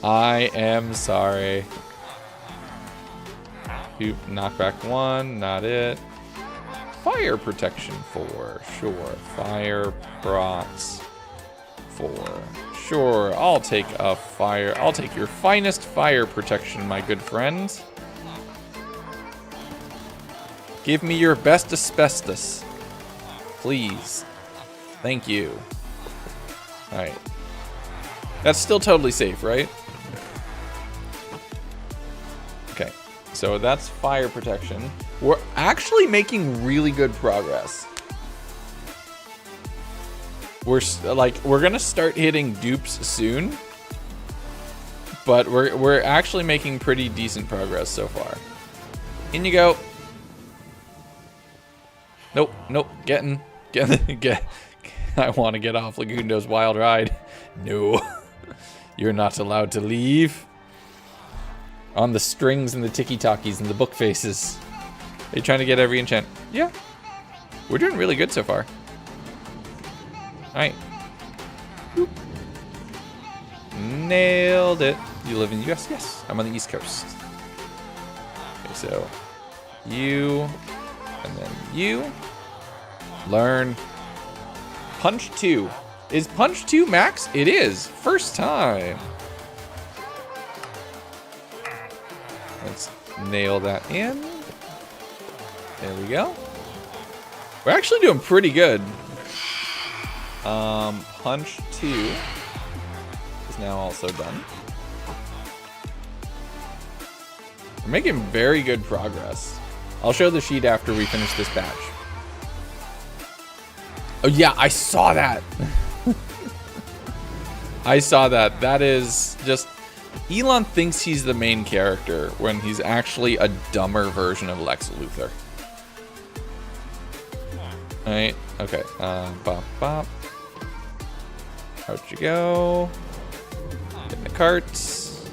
I am sorry. Oop, knockback 1, not it. Fire protection 4, sure. Fire prots 4. Sure, I'll take a fire. I'll take your finest fire protection, my good friend. Give me your best asbestos. Please. Thank you. Alright. That's still totally safe, right? Okay. So that's fire protection. We're actually making really good progress. We're gonna start hitting dupes soon. But we're actually making pretty decent progress so far. In you go. Nope, get. I want to get off Legundo's wild ride. No, you're not allowed to leave. On the strings and the tiki-talkies and the book faces. Are you trying to get every enchant? Yeah. We're doing really good so far. Alright. Nailed it. You live in the US? Yes. I'm on the East Coast. Okay, so you, and then you. Learn. Punch 2. Is Punch 2 max? It is. First time. Let's nail that in. There we go. We're actually doing pretty good. Punch 2 is now also done. We're making very good progress. I'll show the sheet after we finish this batch. Oh yeah, I saw that. I saw that. That is just... Elon thinks he's the main character when he's actually a dumber version of Lex Luthor. Alright, okay. Bop, bop. Out you go. Get in the carts.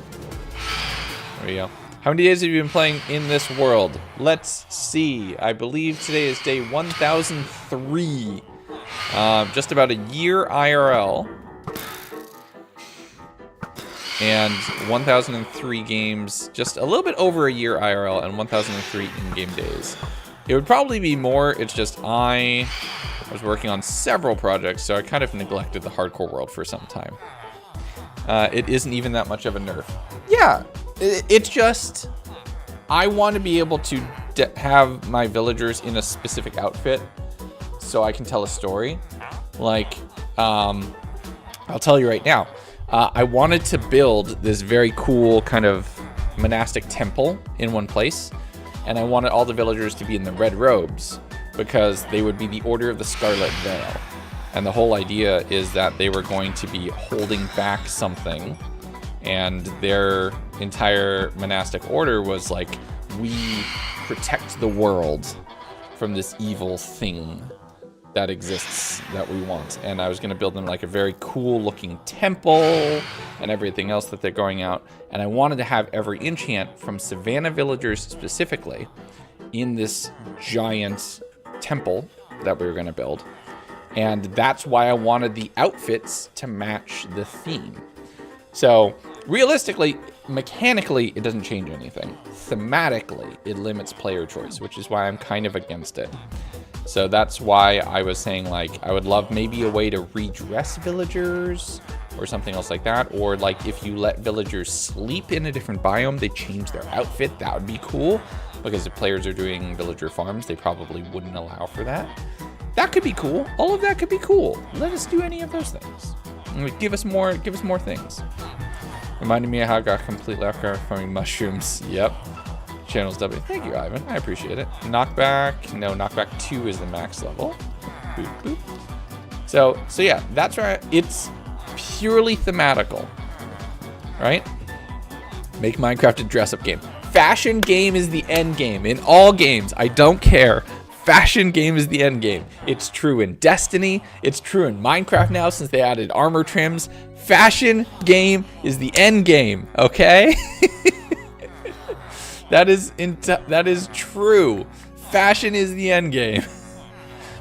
There we go. How many days have you been playing in this world? Let's see. I believe today is day 1003. Just about a year IRL. And 1003 games, just a little bit over a year IRL and 1003 in-game days. It would probably be more, it's just I was working on several projects, so I kind of neglected the hardcore world for some time. It isn't even that much of a nerf. Yeah, it's just, I want to be able to have my villagers in a specific outfit so I can tell a story. Like, I'll tell you right now. I wanted to build this very cool kind of monastic temple in one place, and I wanted all the villagers to be in the red robes because they would be the Order of the Scarlet Veil. And the whole idea is that they were going to be holding back something, and their entire monastic order was like, we protect the world from this evil thing that exists that we want. And I was going to build them like a very cool looking temple and everything else that they're going out. And I wanted to have every enchant from Savannah villagers specifically in this giant temple that we were going to build. And that's why I wanted the outfits to match the theme. So realistically, mechanically, it doesn't change anything. Thematically, it limits player choice, which is why I'm kind of against it. So that's why I was saying, like, I would love maybe a way to redress villagers or something else like that. Or like if you let villagers sleep in a different biome, they change their outfit. That would be cool, because if players are doing villager farms, they probably wouldn't allow for that. That could be cool. All of that could be cool. Let us do any of those things. Give us more things. Reminded me of how I got completely off guard farming mushrooms. Yep. Channels W. Thank you, Ivan. I appreciate it. Knockback. No, knockback 2 is the max level. Boop, boop. So yeah, that's right. It's purely thematical, right? Make Minecraft a dress-up game. Fashion game is the end game in all games. I don't care. Fashion game is the end game. It's true in Destiny. It's true in Minecraft now since they added armor trims. Fashion game is the end game, okay? That is true. Fashion is the end game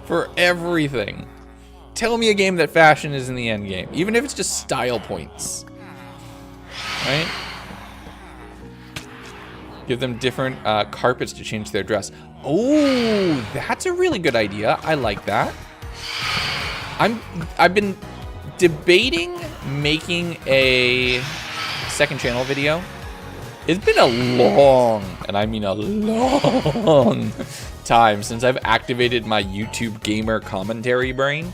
for everything. Tell me a game that fashion is in the end game, even if it's just style points, right? Give them different carpets to change their dress. Oh, that's a really good idea. I like that. I've been debating making a second channel video. It's been a long, and I mean a long time since I've activated my YouTube gamer commentary brain.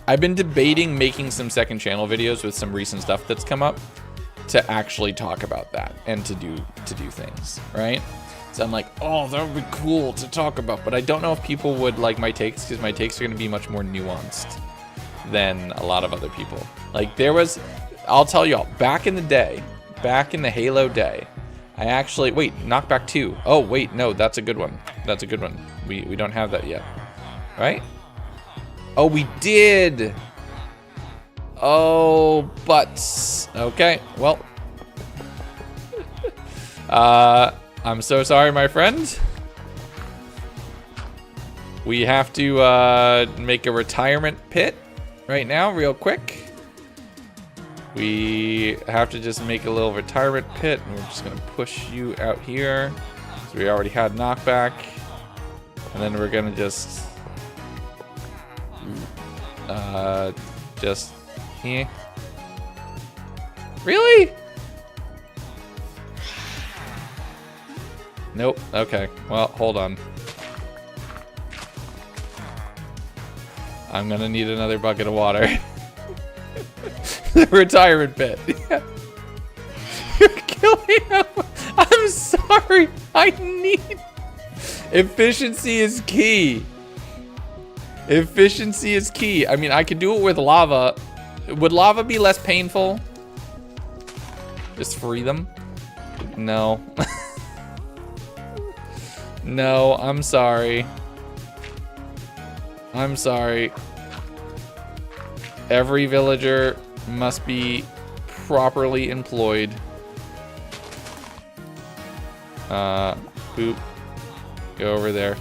I've been debating making some second channel videos with some recent stuff that's come up to actually talk about that and to do things, right? So I'm like, oh, that would be cool to talk about, but I don't know if people would like my takes, because my takes are going to be much more nuanced than a lot of other people. Like I'll tell y'all, back in the day, back in the Halo day, I actually, wait, knockback 2. Oh, wait, no, that's a good one. That's a good one. We don't have that yet, right? Oh, we did. Oh, but, okay, well. I'm so sorry, my friend. We have to make a retirement pit right now, real quick. We have to just make a little retirement pit, and we're just gonna push you out here. So we already had knockback, and then we're gonna just here. Really? Nope. Okay. Well, hold on. I'm gonna need another bucket of water. The retirement pit. You're killing him. I'm sorry. I need... Efficiency is key. Efficiency is key. I mean, I could do it with lava. Would lava be less painful? Just free them? No. No, I'm sorry. I'm sorry. Every villager must be properly employed. Boop. Go over there.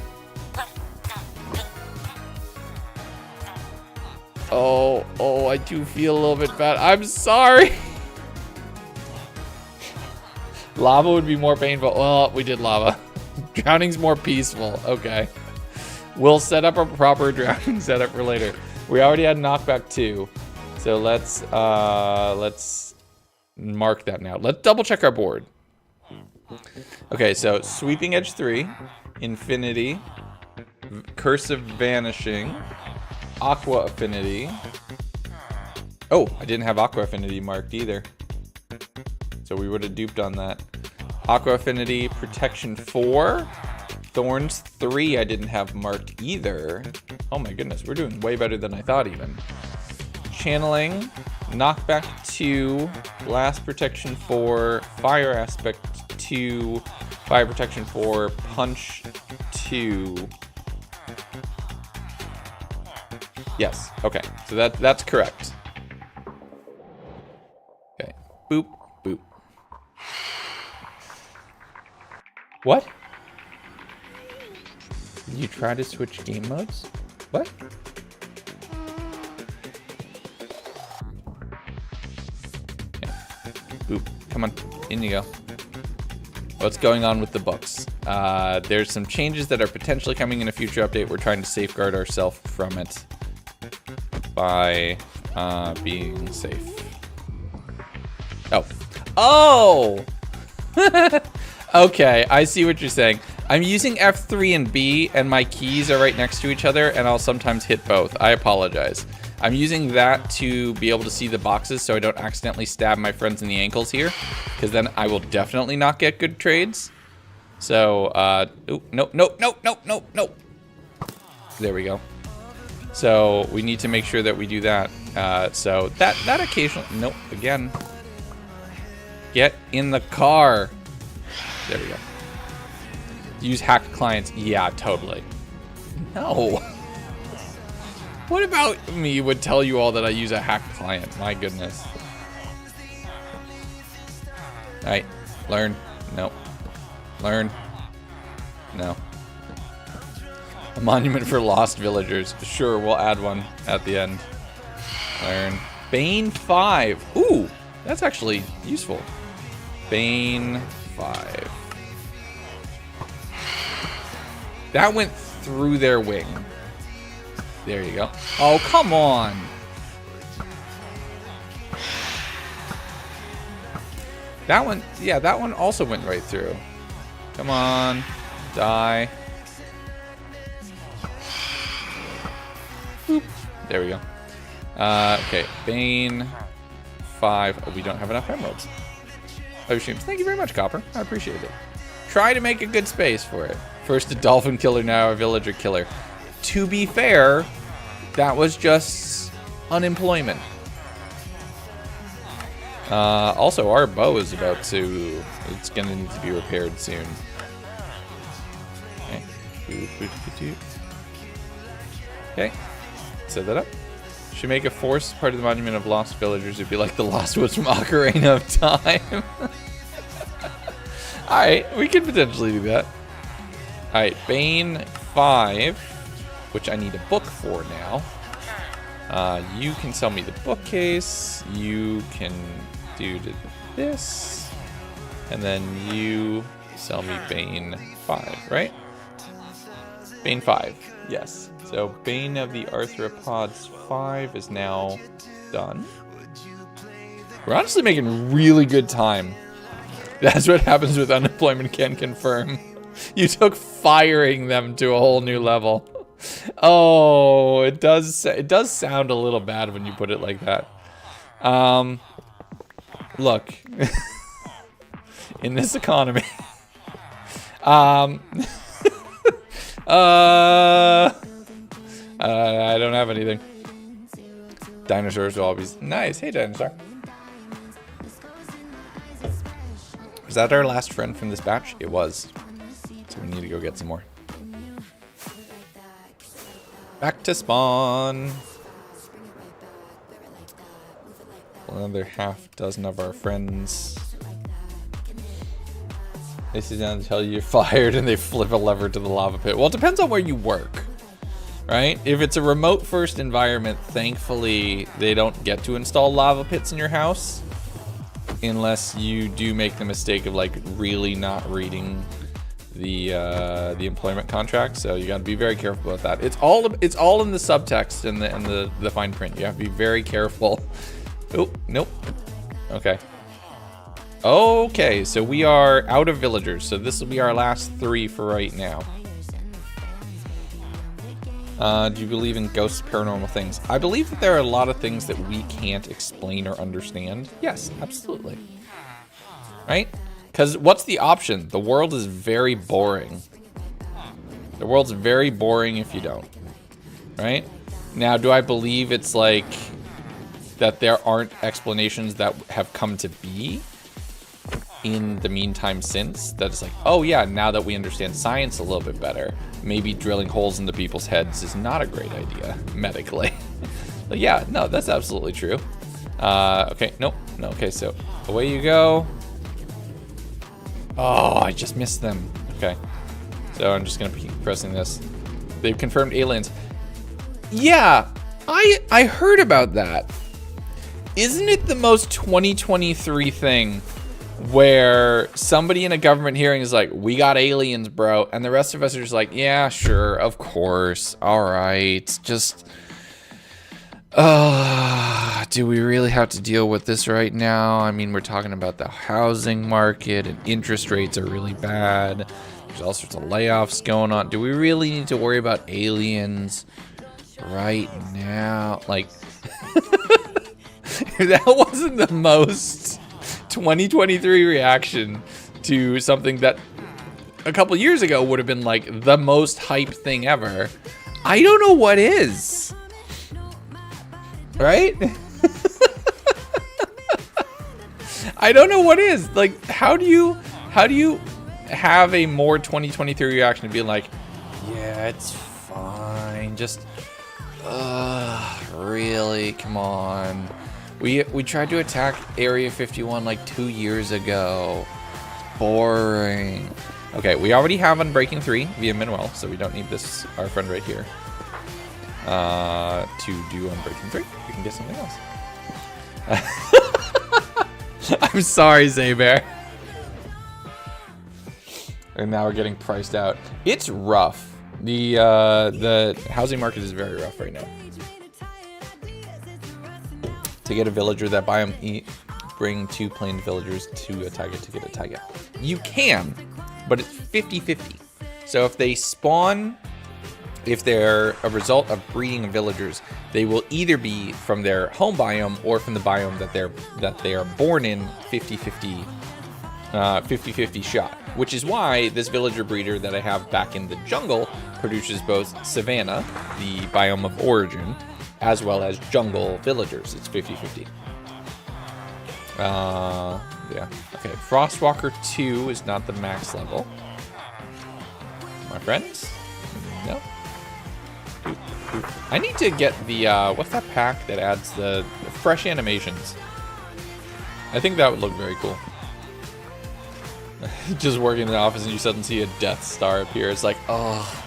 Oh, I do feel a little bit bad. I'm sorry. Lava would be more painful. Oh, we did lava. Drowning's more peaceful. Okay. We'll set up a proper drowning setup for later. We already had knockback 2. So let's mark that now. Let's double check our board. Okay, so sweeping edge 3, infinity, curse of vanishing, aqua affinity. Oh, I didn't have aqua affinity marked either. So we would have duped on that. Aqua affinity, protection 4, thorns 3 I didn't have marked either. Oh my goodness, we're doing way better than I thought even. Channeling, knockback 2, blast protection 4, fire aspect 2, fire protection 4, punch 2. Yes, okay, so that's correct. Okay, boop, boop. What? Did you try to switch game modes? What? Okay. Boop, come on, in you go. What's going on with the books? There's some changes that are potentially coming in a future update. We're trying to safeguard ourselves from it by being safe. Oh. Oh! Okay, I see what you're saying. I'm using F3 and B, and my keys are right next to each other, and I'll sometimes hit both. I apologize. I'm using that to be able to see the boxes so I don't accidentally stab my friends in the ankles here, because then I will definitely not get good trades. So, oh, no. There we go. So, we need to make sure that we do that. So, that occasionally... Nope, again. Get in the car. There we go. Use hacked clients. Yeah, totally. No. What about me would tell you all that I use a hacked client? My goodness. Alright. Learn. No. Learn. No. A monument for lost villagers. Sure, we'll add one at the end. Learn. Bane 5. Ooh, that's actually useful. Bane 5. That went through their wing. There you go. Oh, come on. That one, yeah, that one also went right through. Come on. Die. Boop. There we go. Okay, Bane 5. Oh, we don't have enough emeralds. Oh, shoot. Thank you very much, Copper. I appreciate it. Try to make a good space for it. First a dolphin killer, now a villager killer. To be fair, that was just unemployment. Also, our bow is about to... It's going to need to be repaired soon. Okay. Okay. Set that up. Should make a force part of the monument of lost villagers. It'd be like the lost woods from Ocarina of Time. Alright, we could potentially do that. Alright, Bane 5, which I need a book for now. You can sell me the bookcase. You can do this. And then you sell me Bane 5, right? Bane 5, yes. So Bane of the Arthropods 5 is now done. We're honestly making really good time. That's what happens with unemployment can confirm. You took firing them to a whole new level. Oh, it does sound a little bad when you put it like that. Look, in this economy, I don't have anything. Dinosaurs will always nice. Hey, dinosaur. Was that our last friend from this batch? It was. So we need to go get some more. Back to spawn. Another half dozen of our friends. They sit down and tell you you're fired and they flip a lever to the lava pit. Well, it depends on where you work, right? If it's a remote first environment, thankfully they don't get to install lava pits in your house unless you do make the mistake of like really not reading the employment contract. So you got to be very careful about that. It's all in the subtext and the fine print. You have to be very careful. Oh, nope. Okay. Okay, so we are out of villagers. So this will be our last 3 for right now. Do you believe in ghosts, paranormal things? I believe that there are a lot of things that we can't explain or understand. Yes, absolutely. Right? Because what's the option? The world is very boring. The world's very boring if you don't. Right? Now, do I believe it's like that there aren't explanations that have come to be in the meantime since? That it's like, oh yeah, now that we understand science a little bit better, maybe drilling holes into people's heads is not a great idea medically. But yeah, no, that's absolutely true. Okay, nope, no, okay, so away you go. Oh, I just missed them. Okay, so I'm just gonna keep pressing this. They've confirmed aliens. Yeah, I heard about that. Isn't it the most 2023 thing where somebody in a government hearing is like, we got aliens, bro, and the rest of us are just like, yeah, sure, of course, all right, just do we really have to deal with this right now? I mean, we're talking about the housing market and interest rates are really bad. There's all sorts of layoffs going on. Do we really need to worry about aliens right now? Like, that wasn't the most 2023 reaction to something that a couple years ago would have been like the most hype thing ever. I don't know what is. Right? I don't know what is. Like, how do you have a more 2023 reaction to be like, yeah, it's fine. Just really, come on. We tried to attack Area 51 like 2 years ago. Boring. Okay, we already have Unbreaking 3 via Manuel, so we don't need this, our friend right here, to do Unbreaking 3. We can get something else. I'm sorry, Zaybear. And now we're getting priced out. It's rough. The housing market is very rough right now. To get a villager that biome, bring 2 plain villagers to a target to get a target. You can, but it's 50-50. So if they spawn, if they're a result of breeding villagers, they will either be from their home biome or from the biome that they are born in. 50-50 shot. Which is why this villager breeder that I have back in the jungle produces both savanna, the biome of origin, as well as jungle villagers. It's 50-50. Yeah. Okay. Frostwalker 2 is not the max level. My friends? No. I need to get the, what's that pack that adds the fresh animations? I think that would look very cool. Just working in the office and you suddenly see a Death Star appear. It's like, oh,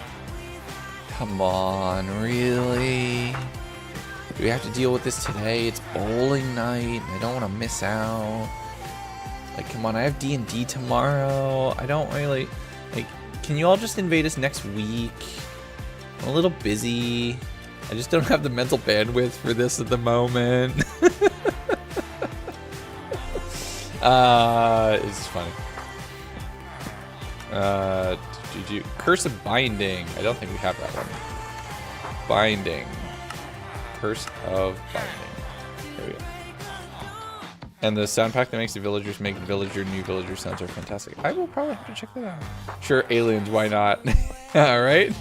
come on, really? Do we have to deal with this today? It's bowling night. I don't want to miss out. Like, come on, I have D&D tomorrow. I don't really, like, can you all just invade us next week? I'm a little busy. I just don't have the mental bandwidth for this at the moment. It's funny. GG. Curse of Binding. I don't think we have that one. Binding. Curse of Binding. There we go. And the sound pack that makes the villagers make new villager sounds are fantastic. I will probably have to check that out. Sure, aliens, why not? All right.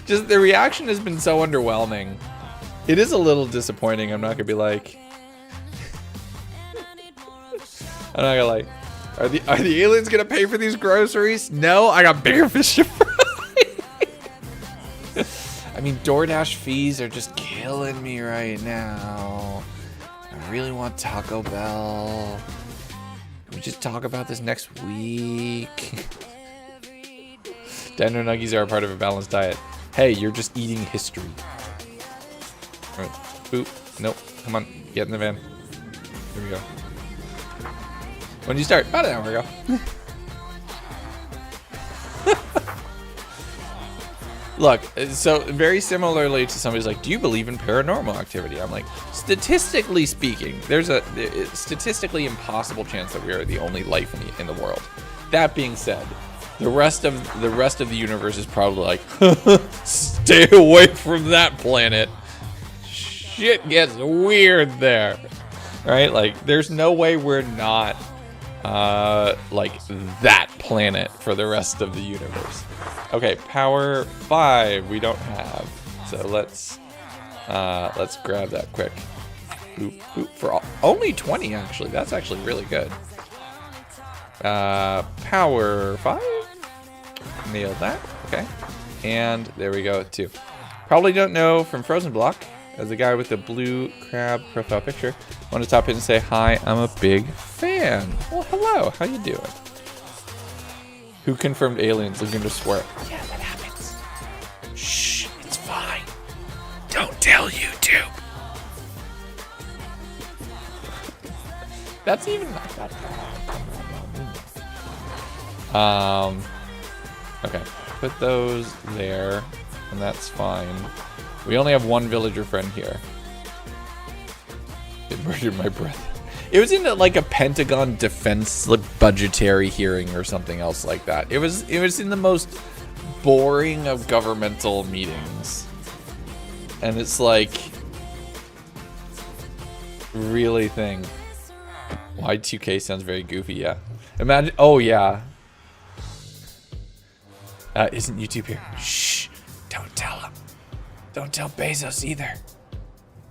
Just the reaction has been so underwhelming. It is a little disappointing. I'm not gonna be like. I'm not gonna like. Are the aliens gonna pay for these groceries? No, I got bigger fish to fry. I mean, DoorDash fees are just killing me right now. I really want Taco Bell. Can we just talk about this next week? Dino nuggies are a part of a balanced diet. Hey, you're just eating history. All right. Oop. Nope. Come on. Get in the van. Here we go. When did you start? About an hour ago. Look, so very similarly to somebody's like, do you believe in paranormal activity? I'm like, statistically speaking, there's a statistically impossible chance that we are the only life in the world. That being said, the rest of the universe is probably like, stay away from that planet. Shit gets weird there, right? Like, there's no way we're not like that planet for the rest of the universe. Okay, power 5 we don't have, so let's grab that quick. Oop, for only 20 actually. That's actually really good. Power 5. Nailed that. Okay, and there we go. 2. Probably don't know from Frozen Block as the guy with the blue crab profile picture. Want to stop in and say hi. I'm a big fan. Well, hello. How you doing? Who confirmed aliens? Legundo swear. Yeah, that happens. Shh, it's fine. Don't tell YouTube. That's even not that bad. Okay, put those there, and that's fine. We only have one villager friend here. It murdered my breath. It was in like a Pentagon defense like budgetary hearing or something else like that. It was in the most boring of governmental meetings. And it's like really thing. Y2K sounds very goofy, yeah. Imagine oh yeah. Isn't YouTube here? Shh. Don't tell him. Don't tell Bezos either.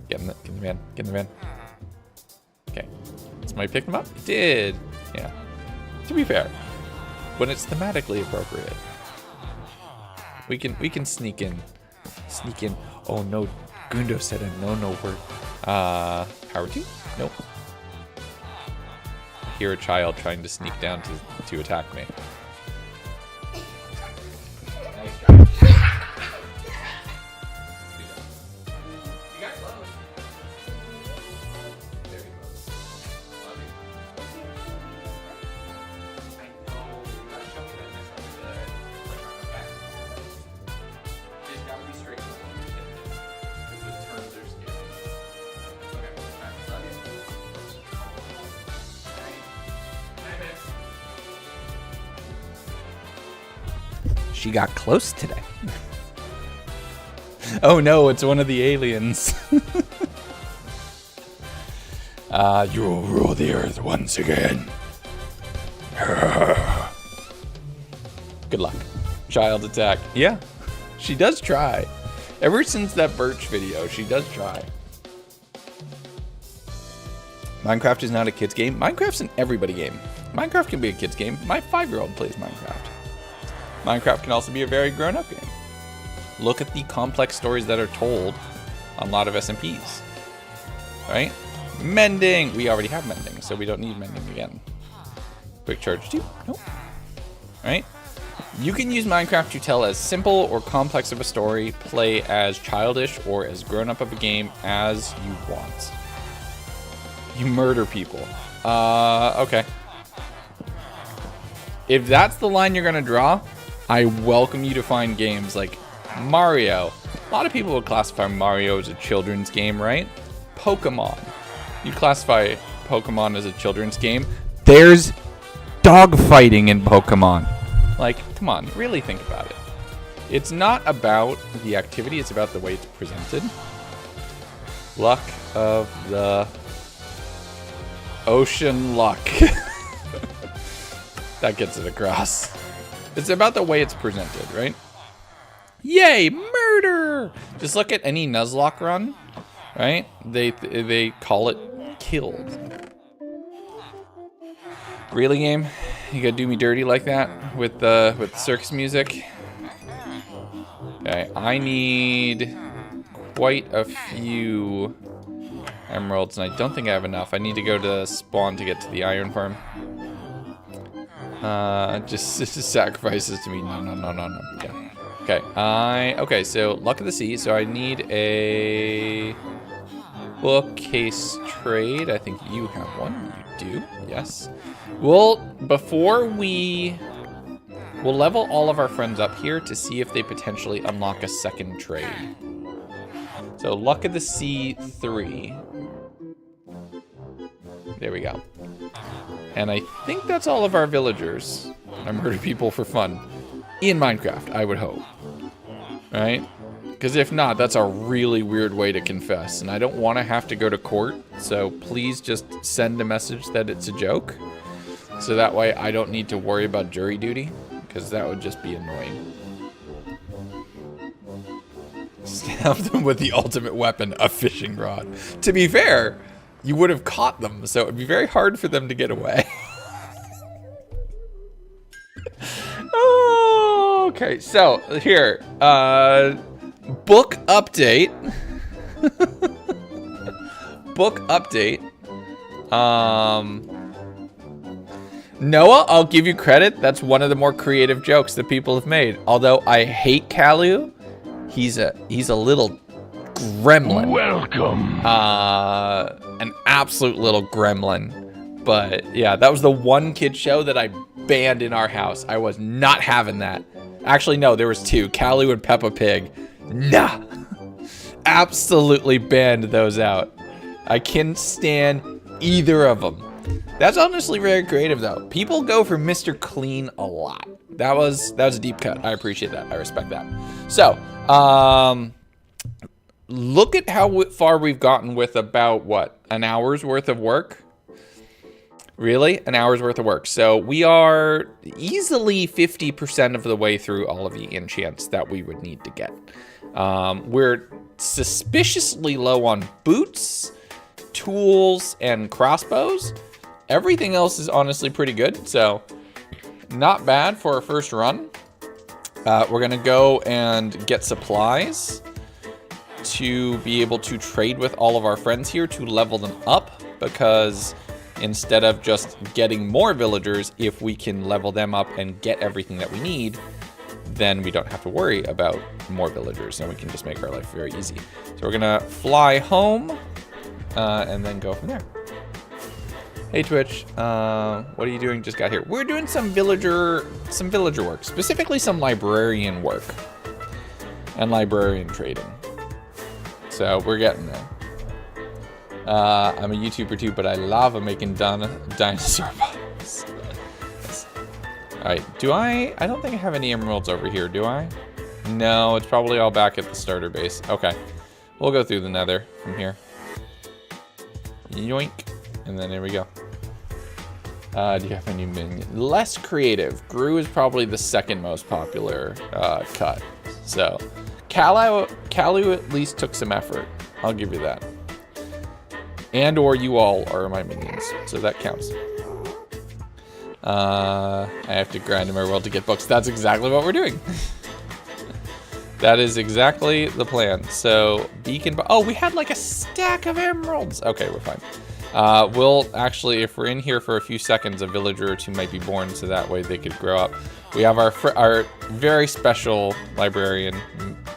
Get in the van. Get in the van. Okay. Somebody picked them up? It did. Yeah. To be fair, when it's thematically appropriate, we can sneak in. Sneak in. Oh no, Gundo said a no word. Power 2? Nope. I hear a child trying to sneak down to attack me. She got close today. Oh no, it's one of the aliens. You will rule the earth once again. Good luck. Child attack. Yeah, she does try. Ever since that Birch video, she does try. Minecraft is not a kid's game. Minecraft's an everybody game. Minecraft can be a kid's game. My 5-year-old plays Minecraft. Minecraft can also be a very grown-up game. Look at the complex stories that are told on a lot of SMPs. Right? Mending! We already have mending, so we don't need mending again. Quick charge 2? Nope. Right? You can use Minecraft to tell as simple or complex of a story, play as childish or as grown-up of a game as you want. You murder people. Okay. If that's the line you're gonna draw, I welcome you to find games like Mario. A lot of people would classify Mario as a children's game, right? Pokemon. You classify Pokemon as a children's game. There's dogfighting in Pokemon. Like, come on, really think about it. It's not about the activity, it's about the way it's presented. Luck of the ocean luck. That gets it across. It's about the way it's presented, right? Yay, murder! Just look at any Nuzlocke run, right? They call it killed. Really, game? You gonna do me dirty like that with the circus music? Okay, I need quite a few emeralds, and I don't think I have enough. I need to go to spawn to get to the iron farm. Just sacrifices to me. No. Yeah. Okay. Okay. So luck of the sea. So I need a bookcase trade. I think you have one. You do. Yes. We'll level all of our friends up here to see if they potentially unlock a second trade. So luck of the sea 3. There we go. And I think that's all of our villagers. I murder people for fun. In Minecraft, I would hope. Right? Because if not, that's a really weird way to confess. And I don't want to have to go to court. So please just send a message that it's a joke. So that way I don't need to worry about jury duty. Because that would just be annoying. Stab them with the ultimate weapon, a fishing rod. To be fair, you would have caught them, so it would be very hard for them to get away. Oh, okay, so here, book update. Book update. Noah, I'll give you credit. That's one of the more creative jokes that people have made. Although I hate Kalu, he's a little gremlin. Welcome. An absolute little gremlin. But yeah, that was the one kid show that I banned in our house. I was not having that. Actually, no, there was 2, Kalu and Peppa Pig. Nah. Absolutely banned those out. I can't stand either of them. That's honestly very creative, though. People go for Mr. Clean a lot. That was a deep cut. I appreciate that. I respect that. So, look at how far we've gotten with about, what, an hour's worth of work? Really? An hour's worth of work. So we are easily 50% of the way through all of the enchants that we would need to get. We're suspiciously low on boots, tools, and crossbows. Everything else is honestly pretty good, so not bad for our first run. We're gonna go and get supplies to be able to trade with all of our friends here to level them up, because instead of just getting more villagers, if we can level them up and get everything that we need, then we don't have to worry about more villagers, and we can just make our life very easy. So we're gonna fly home and then go from there. Hey Twitch, what are you doing? Just got here. We're doing some villager work, specifically some librarian work and librarian trading. So we're getting there. I'm a YouTuber too, but I love making dinosaur bottles. All right, I don't think I have any emeralds over here, do I? No, it's probably all back at the starter base. Okay, we'll go through the nether from here. Yoink. And then there we go. Do you have any minion? Less creative. Gru is probably the second most popular cut. So, Kalu at least took some effort. I'll give you that. And or you all are my minions, so that counts. I have to grind in my world to get books. That's exactly what we're doing. That is exactly the plan. So, beacon. Oh, we had like a stack of emeralds. Okay, we're fine. We'll actually, if we're in here for a few seconds, a villager or 2 might be born, so that way they could grow up. We have our very special librarian,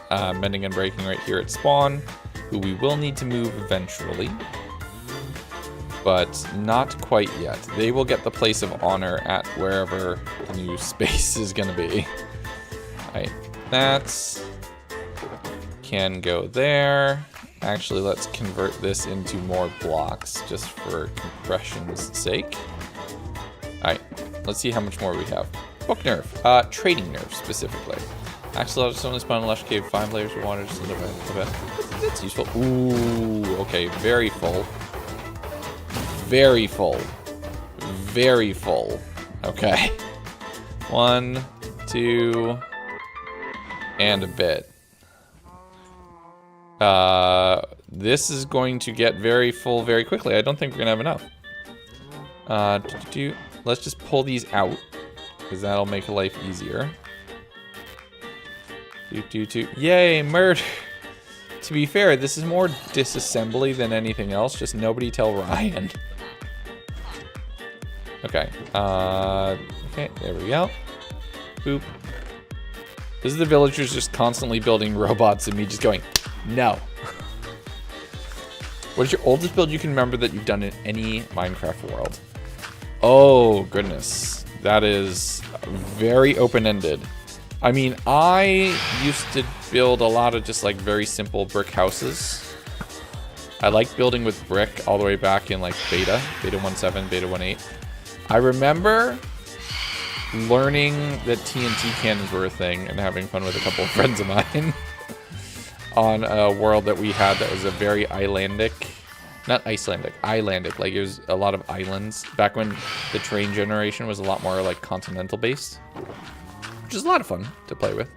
mending and breaking right here at spawn, who we will need to move eventually, but not quite yet. They will get the place of honor at wherever the new space is going to be. All right, that can go there. Actually, let's convert this into more blocks just for compression's sake. All right, let's see how much more we have. Book nerf, trading nerf specifically. Axolotl only spawn in a lush cave. 5 layers of water. Just a little bit. That's useful. Ooh, okay. Very full. Very full. Very full. Okay. 1, 2, and a bit. This is going to get very full very quickly. I don't think we're gonna have enough. Let's just pull these out, because that'll make life easier. Yay, murder! To be fair, this is more disassembly than anything else. Just nobody tell Ryan. Okay. Okay, there we go. Boop. This is the villagers just constantly building robots and me just going, no. What is your oldest build you can remember that you've done in any Minecraft world? Oh, goodness. That is very open-ended. I mean, I used to build a lot of just like very simple brick houses. I liked building with brick all the way back in like beta 1.7, beta 1.8. I remember learning that TNT cannons were a thing and having fun with a couple of friends of mine on a world that we had that was a very islandic, not Icelandic, islandic. Like it was a lot of islands back when the train generation was a lot more like continental based, which is a lot of fun to play with.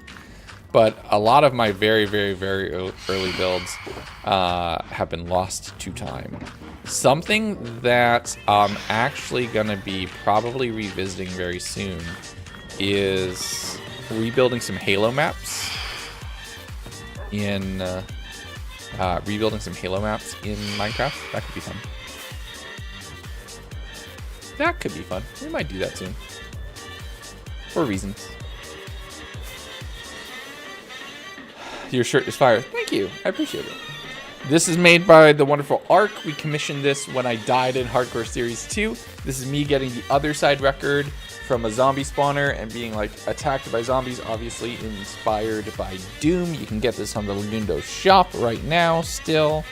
But a lot of my very, very, very early builds have been lost to time. Something that I'm actually gonna be probably revisiting very soon is rebuilding some Halo maps in Minecraft. That could be fun. That could be fun. We might do that soon. For reasons. Your shirt is fire. Thank you. I appreciate it. This is made by the wonderful Ark. We commissioned this when I died in Hardcore Series 2. This is me getting the other side record from a zombie spawner and being like attacked by zombies, obviously inspired by Doom. You can get this on the Legundo shop right now still,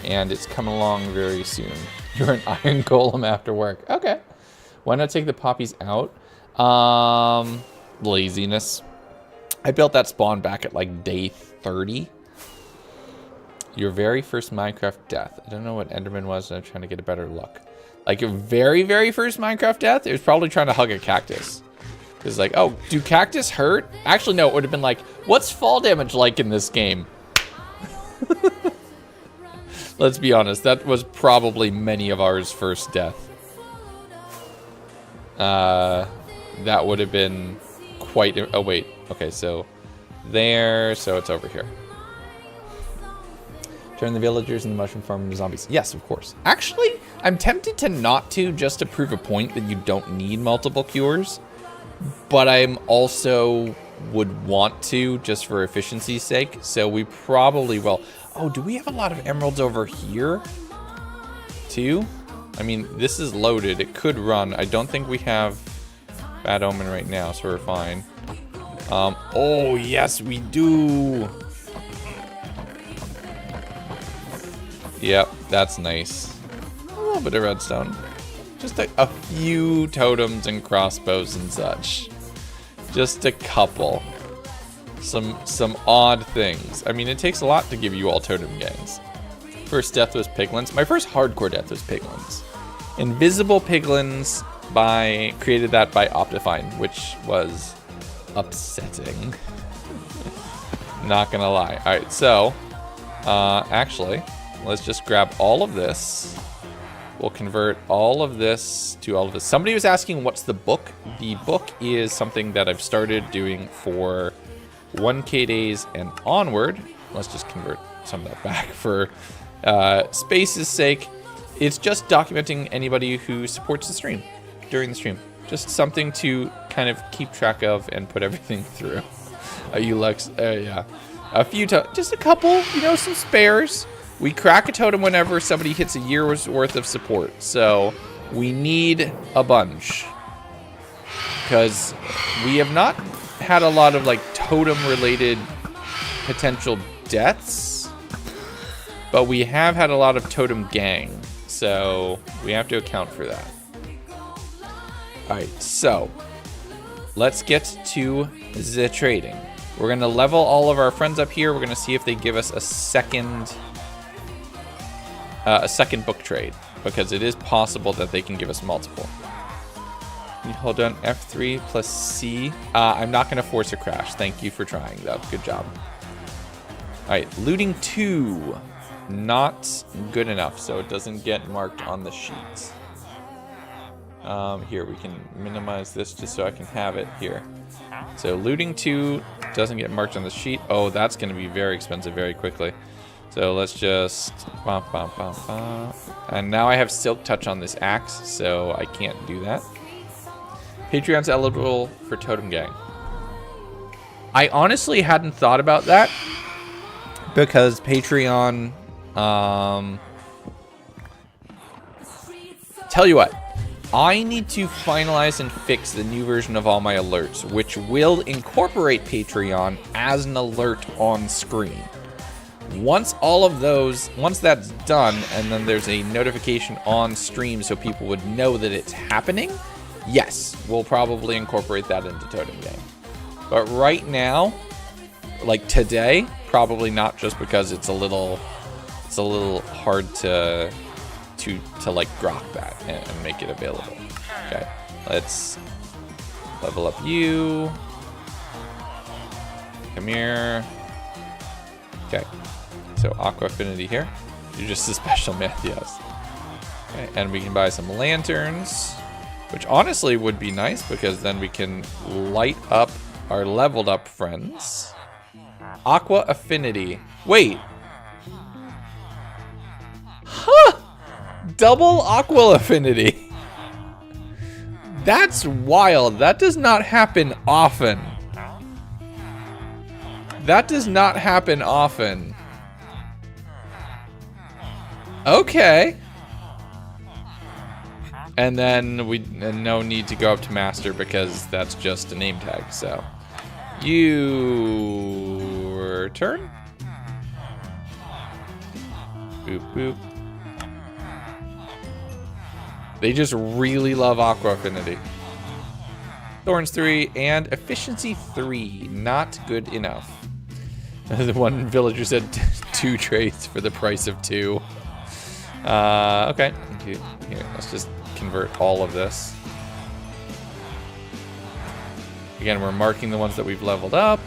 and it's coming along very soon. You're an iron golem after work. Okay. Why not take the poppies out? Laziness. I built that spawn back at like day 30. Your very first Minecraft death. I don't know what Enderman was, and I'm trying to get a better look. Like your very, very first Minecraft death, it was probably trying to hug a cactus. It's like, oh, do cactus hurt? Actually, no, it would have been like, what's fall damage like in this game? Let's be honest, that was probably many of ours first death. That would have been quite, oh wait, okay, so there, so it's over here. Turn the villagers and the mushroom farm into zombies. Yes, of course. Actually, I'm tempted to not to, just to prove a point that you don't need multiple cures. But I'm also would want to, just for efficiency's sake. So we probably will. Oh, do we have a lot of emeralds over here? Too? I mean, this is loaded. It could run. I don't think we have Bad Omen right now, so we're fine. Oh, yes, we do. Yep, that's nice. A little bit of redstone. Just a few totems and crossbows and such. Just a couple. Some odd things. I mean, it takes a lot to give you all totem gangs. First death was piglins. My first hardcore death was piglins. Invisible piglins created that by Optifine, which was upsetting. Not gonna lie. All right, so actually, let's just grab all of this. We'll convert all of this to all of this. Somebody was asking, what's the book? The book is something that I've started doing for 1K days and onward. Let's just convert some of that back for space's sake. It's just documenting anybody who supports the stream during the stream. Just something to kind of keep track of and put everything through. Yeah. A few, just a couple, you know, some spares. We crack a totem whenever somebody hits a year's worth of support. So we need a bunch. Because we have not had a lot of like totem related potential deaths. But we have had a lot of totem gang. So we have to account for that. Alright, so let's get to the trading. We're going to level all of our friends up here. We're going to see if they give us a second book trade, because it is possible that they can give us multiple. You hold down F3 plus C. I'm not going to force a crash. Thank you for trying, though. Good job. All right, looting 2. Not good enough, so it doesn't get marked on the sheets. Here, we can minimize this just so I can have it here. So looting 2 doesn't get marked on the sheet. Oh, that's going to be very expensive very quickly. So let's just... And now I have Silk Touch on this axe, so I can't do that. Patreon's eligible for Totem Gang. I honestly hadn't thought about that, because Patreon... Tell you what. I need to finalize and fix the new version of all my alerts, which will incorporate Patreon as an alert on screen. Once that's done, and then there's a notification on stream so people would know that it's happening, yes, we'll probably incorporate that into Totem Gang. But right now, like today, probably not, just because it's a little hard to like grok that and make it available. Okay, let's level up you. Come here. Okay, so Aqua Affinity here. You're just a special math, yes. Okay, and we can buy some lanterns, which honestly would be nice, because then we can light up our leveled up friends. Aqua Affinity. Wait. Huh! Double Aqua Affinity. That's wild. That does not happen often. That does not happen often. Okay. And then no need to go up to Master, because that's just a name tag, so. Your turn. Boop, boop. They just really love Aqua Affinity. Thorns 3 and Efficiency 3. Not good enough. The one villager said 2 trades for the price of 2. Okay. Here, let's just convert all of this. Again, we're marking the ones that we've leveled up.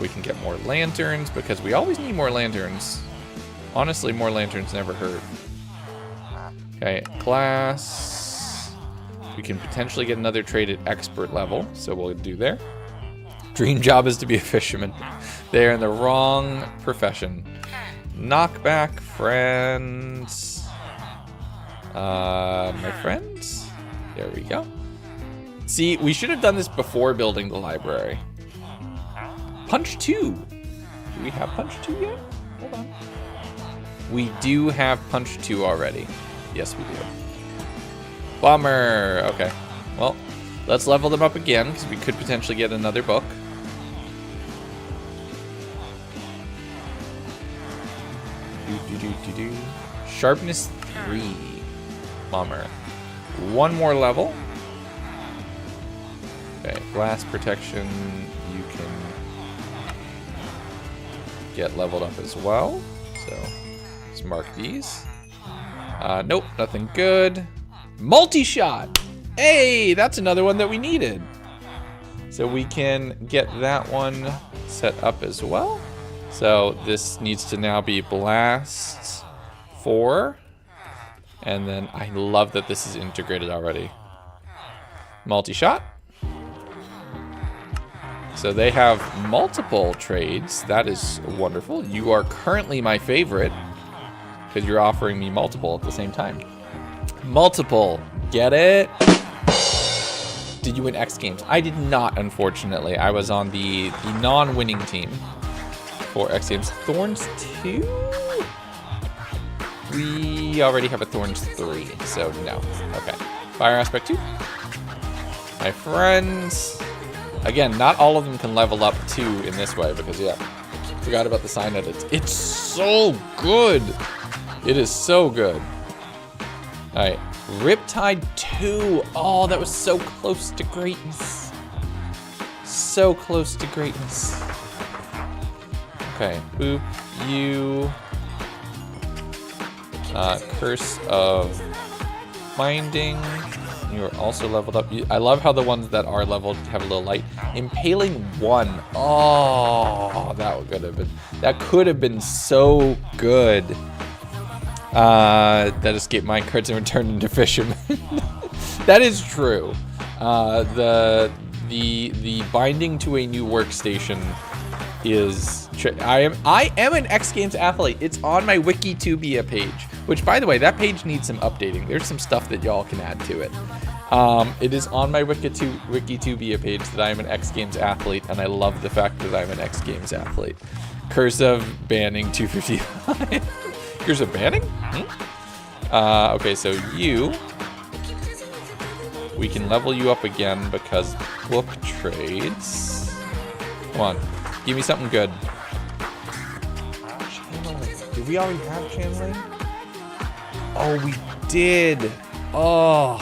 We can get more lanterns, because we always need more lanterns. Honestly, more lanterns never hurt. Okay, class. We can potentially get another trade at expert level, so we'll do there. Dream job is to be a fisherman. They're in the wrong profession. Knockback friends. My friends? There we go. See, we should have done this before building the library. Punch 2. Do we have Punch 2 yet? Hold on. We do have Punch 2 already. Yes, we do. Bummer. Okay. Well, let's level them up again, because we could potentially get another book. Sharpness 3. Bummer. One more level. Okay, blast protection, you can get leveled up as well. So let's mark these. Nope, nothing good. Multi-shot! Hey, that's another one that we needed. So we can get that one set up as well. So this needs to now be blast 4. And then I love that this is integrated already. Multi-shot. So they have multiple trades. That is wonderful. You are currently my favorite, because you're offering me multiple at the same time. Multiple. Get it? Did you win X Games? I did not, unfortunately. I was on the non-winning team for X Games. Thorns 2? We already have a Thorns 3, so no. Okay. Fire Aspect 2. My friends. Again, not all of them can level up 2 in this way, because, yeah, forgot about the sign edits. It's so good. It is so good. All right. Riptide 2. Oh, that was so close to greatness. So close to greatness. Okay, boop, you. Curse of Binding. You are also leveled up. I love how the ones that are leveled have a little light. Impaling 1. Oh, that could have been so good. That escaped minecarts and returned into fishermen. That is true. The binding to a new workstation is. I am an X Games athlete. It's on my Wikitubia page, which, by the way, that page needs some updating. There's some stuff that y'all can add to it. It is on my Wikitubia page that I am an X Games athlete, and I love the fact that I'm an X Games athlete. Curse of banning 255. Curse of banning? Okay, so we can level you up again because book trades. Come on, give me something good. Channeling. Did we already have channeling? Oh, we did. Oh.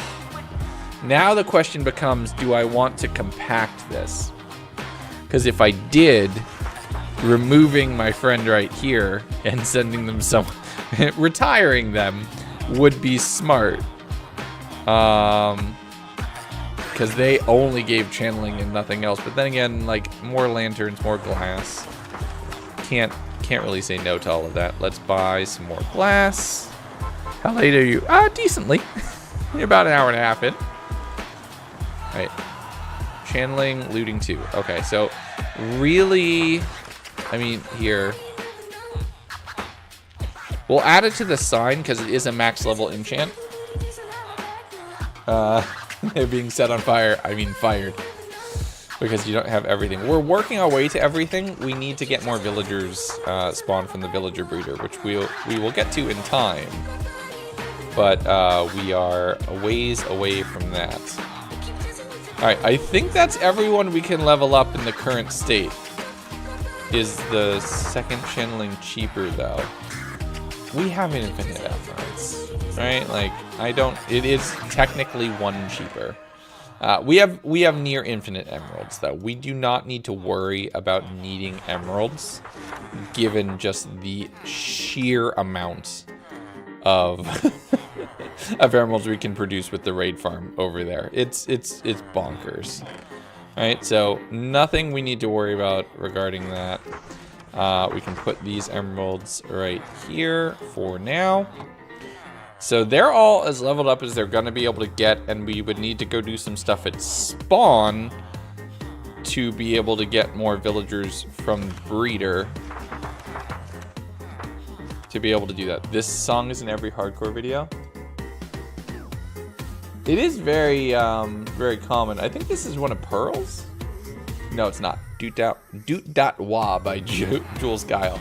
Now the question becomes, do I want to compact this? Because if I did, removing my friend right here and sending them retiring them would be smart. Because they only gave channeling and nothing else. But then again, like, more lanterns, more glass. Can't really say no to all of that. Let's buy some more glass. How late are you? Decently. You're about an hour and a half in. All right. Channeling, looting 2. Okay, so really, I mean, here. We'll add it to the sign because it is a max level enchant. They're being set on fire. I mean, fired. Because you don't have everything. We're working our way to everything. We need to get more villagers spawn from the villager breeder, which we will get to in time. But we are a ways away from that. Alright, I think that's everyone we can level up in the current state. Is the second channeling cheaper, though? We have an infinite emeralds, right? Like, it is technically 1 cheaper. We have near infinite emeralds, though. We do not need to worry about needing emeralds, given just the sheer amount of of emeralds we can produce with the raid farm over there. It's bonkers. All right, so nothing we need to worry about regarding that. We can put these emeralds right here for now. So they're all as leveled up as they're going to be able to get, and we would need to go do some stuff at spawn to be able to get more villagers from breeder to be able to do that. This song is in every hardcore video. It is very, very common. I think this is one of Pearl's. No, it's not. Doot.wa by Jules Guile.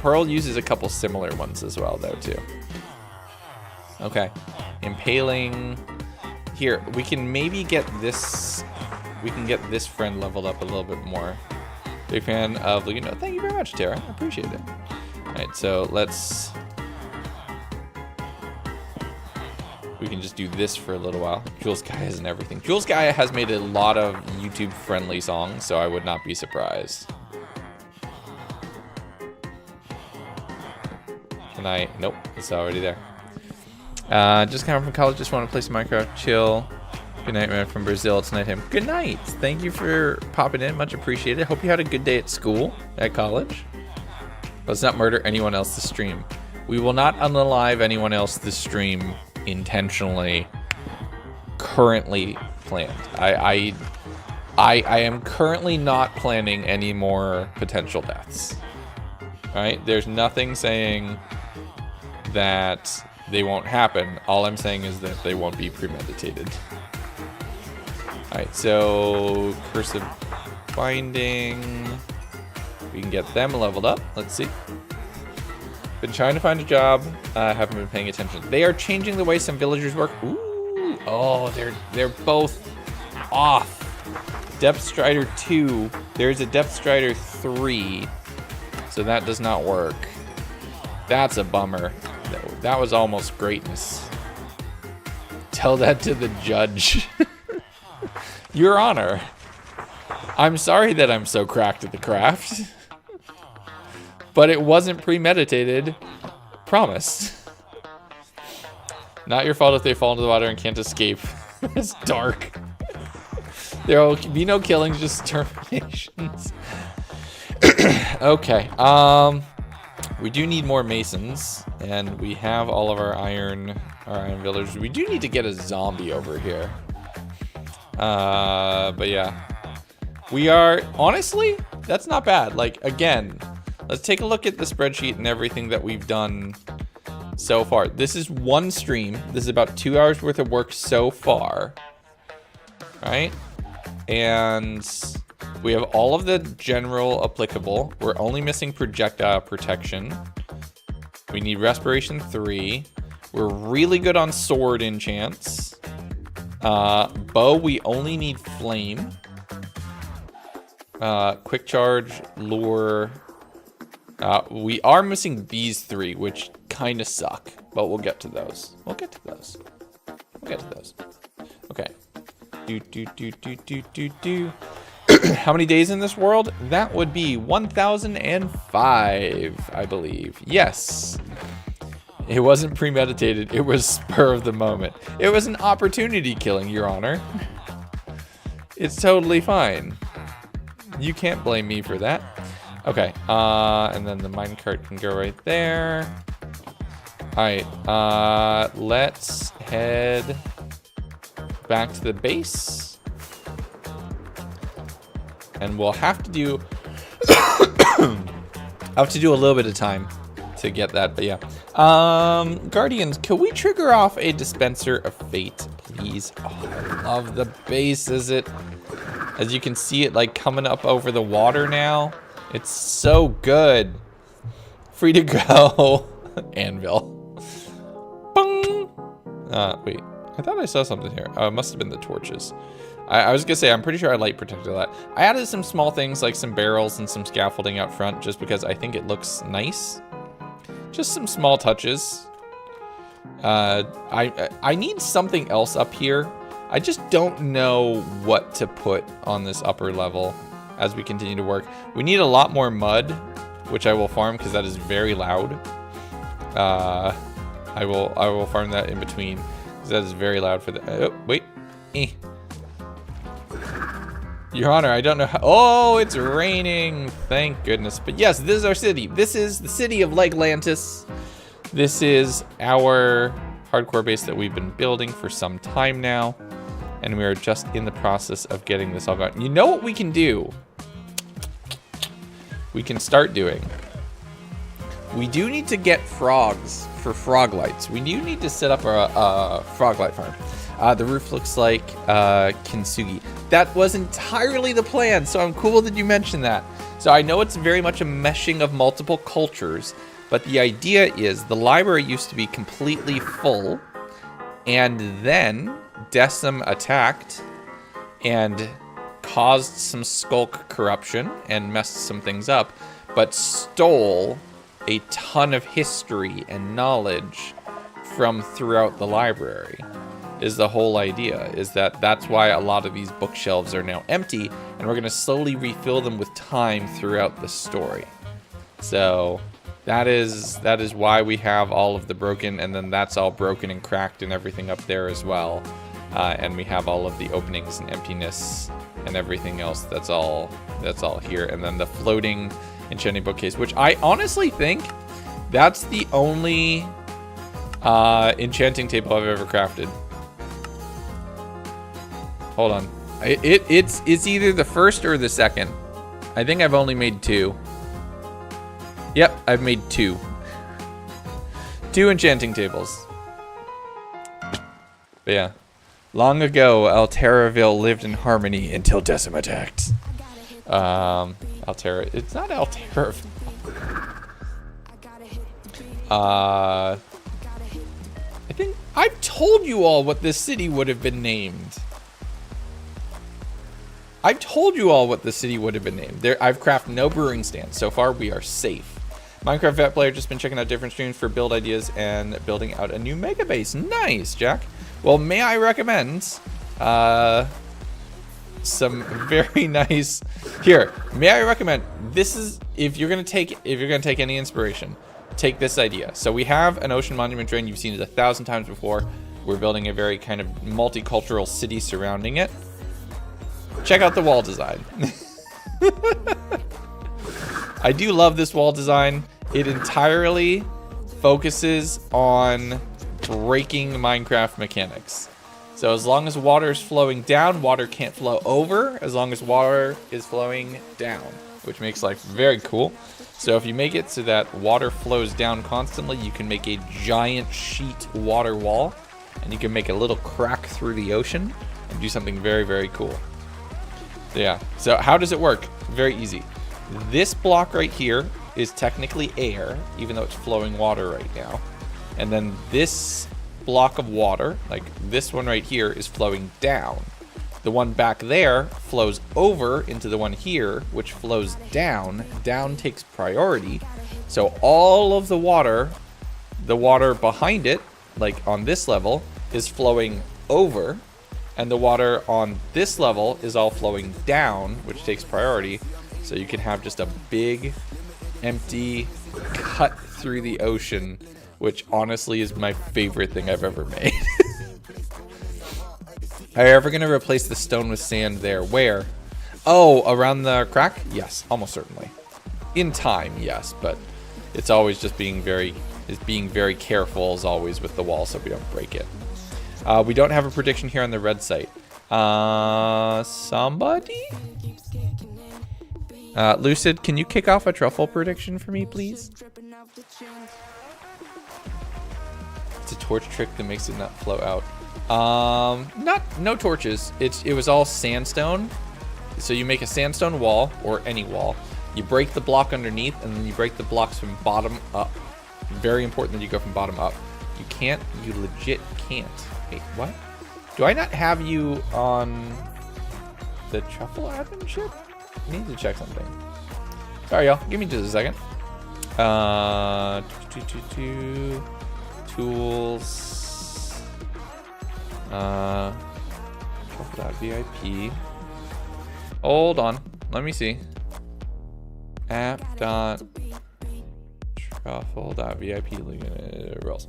Pearl uses a couple similar ones as well, though, too. Okay. Impaling. Here, we can maybe get this. We can get this friend leveled up a little bit more. Big fan of Legundo. Thank you very much, Tara. I appreciate it. Alright, so let's. We can just do this for a little while. Jules Gaia and everything. Jules Gaia has made a lot of YouTube-friendly songs, so I would not be surprised. Can I? Nope, it's already there. Just came from college. Just want to play some Minecraft. Chill. Good night, man, from Brazil. It's nighttime. Good night. Thank you for popping in. Much appreciated. Hope you had a good day at school, at college. Let's not murder anyone else this stream. We will not unalive anyone else this stream intentionally. Currently planned. I am currently not planning any more potential deaths. All right. There's nothing saying that they won't happen. All I'm saying is that they won't be premeditated. Alright, so Curse of Binding. We can get them leveled up. Let's see. Been trying to find a job. Haven't been paying attention. They are changing the way some villagers work. Ooh. Oh, they're both off. Depth Strider 2. There's a Depth Strider 3. So that does not work. That's a bummer. That was almost greatness. Tell that to the judge. Your Honor. I'm sorry that I'm so cracked at the craft. But it wasn't premeditated. Promise. Not your fault if they fall into the water and can't escape. It's dark. There will be no killings, just terminations. Okay. We do need more masons, and we have all of our iron villagers. We do need to get a zombie over here. But yeah. We are, honestly, that's not bad. Like, again, let's take a look at the spreadsheet and everything that we've done so far. This is one stream. This is about 2 hours worth of work so far. Right? And we have all of the general applicable. We're only missing projectile protection. We need respiration 3. We're really good on sword enchants. Bow, we only need flame. Quick charge, lure. We are missing these 3, which kind of suck, but we'll get to those. Okay. How many days in this world? That would be 1005, I believe. Yes. It wasn't premeditated. It was spur of the moment. It was an opportunity killing, Your Honor. It's totally fine. You can't blame me for that. Okay. And then the minecart can go right there. All right. Let's head back to the base. And we'll have to do a little bit of time to get that, but yeah. Guardians, can we trigger off a dispenser of fate, please? Oh, I love the base. As you can see it like coming up over the water now. It's so good. Free to go. Anvil. Bung. Wait. I thought I saw something here. Oh, it must have been the torches. I was gonna say, I'm pretty sure I light protected that. I added some small things like some barrels and some scaffolding out front just because I think it looks nice. Just some small touches. I need something else up here. I just don't know what to put on this upper level as we continue to work. We need a lot more mud, which I will farm because that is very loud. I will farm that in between because that is very loud for the. Oh, wait. Your Honor, I don't know how. Oh, it's raining. Thank goodness. But yes, this is our city. This is the city of Leglantis. This is our hardcore base that we've been building for some time now. And we are just in the process of getting this all going. You know what we can do? We can start doing. We do need to get frogs for frog lights. We do need to set up a frog light farm. The roof looks like kintsugi. That was entirely the plan, so I'm cool that you mentioned that. So I know it's very much a meshing of multiple cultures, but the idea is the library used to be completely full, and then Decim attacked and caused some skulk corruption and messed some things up, but stole a ton of history and knowledge from throughout the library. Is the whole idea, is that's why a lot of these bookshelves are now empty, and we're going to slowly refill them with time throughout the story. So that is why we have all of the broken, and then that's all broken and cracked and everything up there as well. And we have all of the openings and emptiness and everything else that's all here. And then the floating enchanting bookcase, which I honestly think that's the only enchanting table I've ever crafted. Hold on. It's either the first or the second. I think I've only made 2. Yep, I've made 2. 2 enchanting tables. But yeah. Long ago, Alterraville lived in harmony until Decim attacked. Altera. It's not Alterraville. I think I've told you all what this city would have been named. I've told you all what the city would have been named. I've crafted no brewing stands. So far, we are safe. Minecraft Vet Player just been checking out different streams for build ideas and building out a new mega base. Nice, Jack. Well, may I recommend some very nice. Here, may I recommend? This is if you're gonna take any inspiration, take this idea. So we have an ocean monument drain. You've seen it 1,000 times before. We're building a very kind of multicultural city surrounding it. Check out the wall design. I do love this wall design. It entirely focuses on breaking Minecraft mechanics. So as long as water is flowing down, water can't flow over, as long as water is flowing down, which makes life very cool. So if you make it so that water flows down constantly, you can make a giant sheet water wall, and you can make a little crack through the ocean and do something very, very cool. So yeah, so how does it work? Very easy. This block right here is technically air, even though it's flowing water right now. And then this block of water, like this one right here, is flowing down. The one back there flows over into the one here, which flows down. Down takes priority. So all of the water behind it, like on this level, is flowing over. And the water on this level is all flowing down, which takes priority. So you can have just a big, empty cut through the ocean, which honestly is my favorite thing I've ever made. Are you ever going to replace the stone with sand there? Where? Oh, around the crack? Yes, almost certainly. In time, yes, but it's always just being very careful as always with the wall so we don't break it. We don't have a prediction here on the red site. Somebody? Lucid, can you kick off a truffle prediction for me, please? It's a torch trick that makes it not flow out. No torches. It was all sandstone. So you make a sandstone wall, or any wall. You break the block underneath, and then you break the blocks from bottom up. Very important that you go from bottom up. You legit can't. Wait, what? Do I not have you on the truffle admin ship? I need to check something. Sorry, y'all. Give me just a second. Tools. Truffle.vip. Hold on. Let me see. App.truffle.vip. Rules.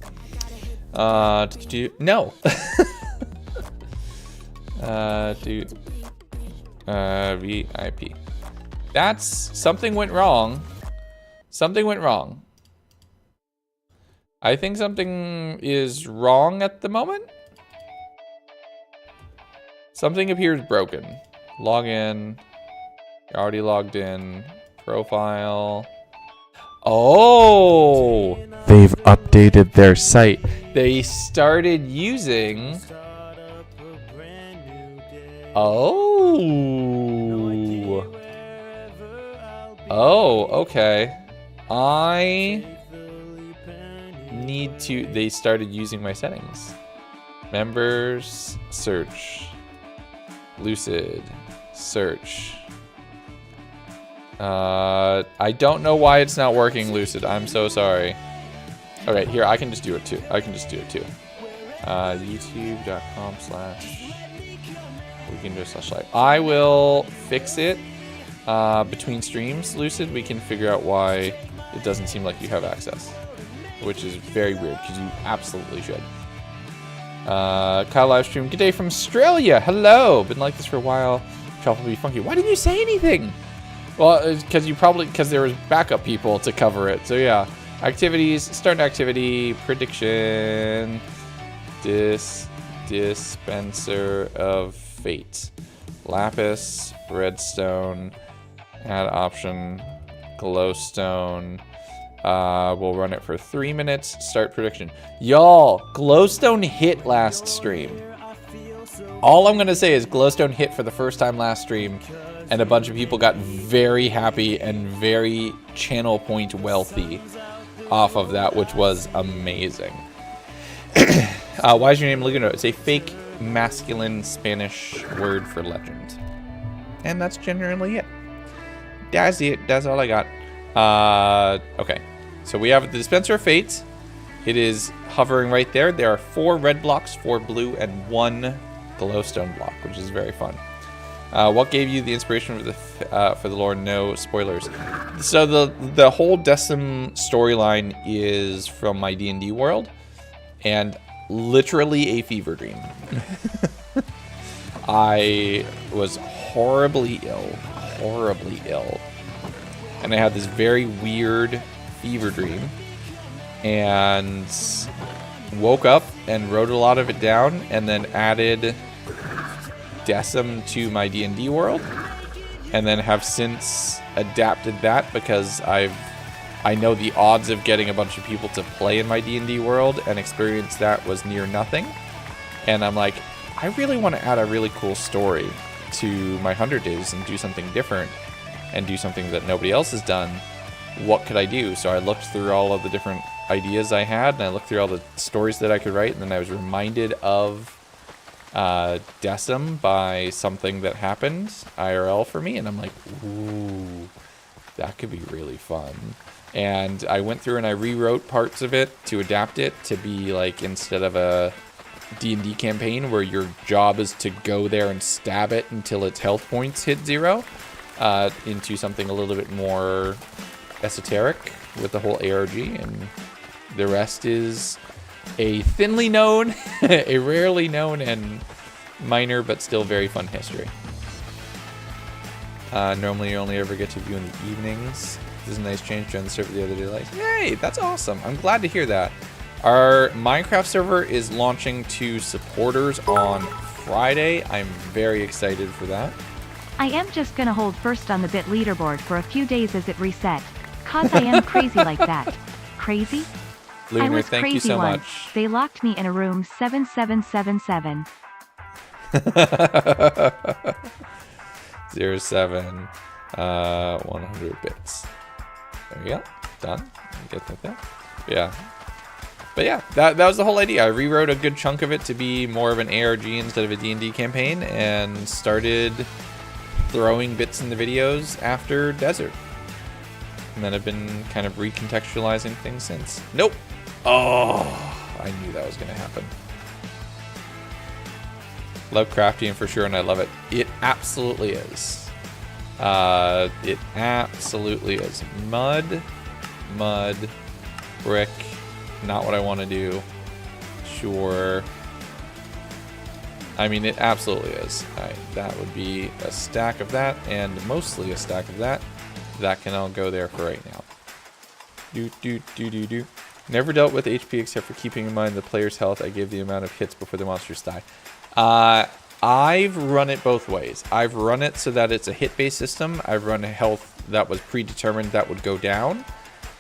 No. VIP. That's something went wrong. Something went wrong. I think something is wrong at the moment. Something appears broken. Log in. You're already logged in. Profile. Oh! They've updated their site. They started using... Oh. Oh, okay. They started using my settings. Members, search. Lucid, search. I don't know why it's not working, Lucid. I'm so sorry. Okay, here, I can just do it too. YouTube.com/weekender/live. I will fix it between streams, Lucid. We can figure out why it doesn't seem like you have access, which is very weird because you absolutely should. Kyle livestream. Good day from Australia. Hello. Been like this for a while. Truffle be funky. Why didn't you say anything? Well, because there was backup people to cover it. So yeah. Activities. Start an activity. Prediction. Dispenser of Fate. Lapis. Redstone. Add option. Glowstone. We'll run it for 3 minutes. Start prediction. Y'all, Glowstone hit last stream. All I'm going to say is Glowstone hit for the first time last stream, and a bunch of people got very happy and very channel point wealthy off of that, which was amazing. Why is your name Legundo? It's a fake masculine Spanish word for legend. And that's generally it. That's it. That's all I got. Okay. So we have the Dispenser of Fate. It is hovering right there. There are 4 red blocks, 4 blue, and 1 glowstone block, which is very fun. What gave you the inspiration for the lore? No spoilers. So the whole Decim storyline is from my D&D world, and literally a fever dream. I was horribly ill, and I had this very weird fever dream, and woke up and wrote a lot of it down, and then added Decim to my D&D world, and then have since adapted that because I know the odds of getting a bunch of people to play in my D&D world and experience that was near nothing, and I'm like, I really want to add a really cool story to my 100 Days and do something different and do something that nobody else has done. What could I do? So I looked through all of the different ideas I had, and I looked through all the stories that I could write, and then I was reminded of Decim by something that happened IRL for me, and I'm like, ooh, that could be really fun. And I went through and I rewrote parts of it to adapt it to be like, instead of a D&D campaign where your job is to go there and stab it until its health points hit 0, into something a little bit more esoteric with the whole ARG, and the rest is a thinly known, a rarely known and minor but still very fun history. Normally you only ever get to view in the evenings. This is a nice change during the server the other day. Like, hey, that's awesome. I'm glad to hear that. Our Minecraft server is launching to supporters on Friday. I'm very excited for that. I am just gonna hold first on the bit leaderboard for a few days as it reset. Cause I am crazy like that. Crazy? Lunar, I was thank crazy you so once. much. They locked me in a room 7777. 07 100 bits. There we go. Done. Get that there. Yeah. But yeah, that was the whole idea. I rewrote a good chunk of it to be more of an ARG instead of a D&D campaign, and started throwing bits in the videos after Desert. And then I've been kind of recontextualizing things since. Nope. Oh, I knew that was going to happen. Love crafting for sure, and I love it. It absolutely is. It absolutely is. Mud, brick, not what I want to do. Sure. I mean, it absolutely is. Alright, that would be a stack of that, and mostly a stack of that. That can all go there for right now. Do. Never dealt with HP except for keeping in mind the player's health. I gave the amount of hits before the monsters die. I've run it both ways. I've run it so that it's a hit-based system. I've run a health that was predetermined that would go down.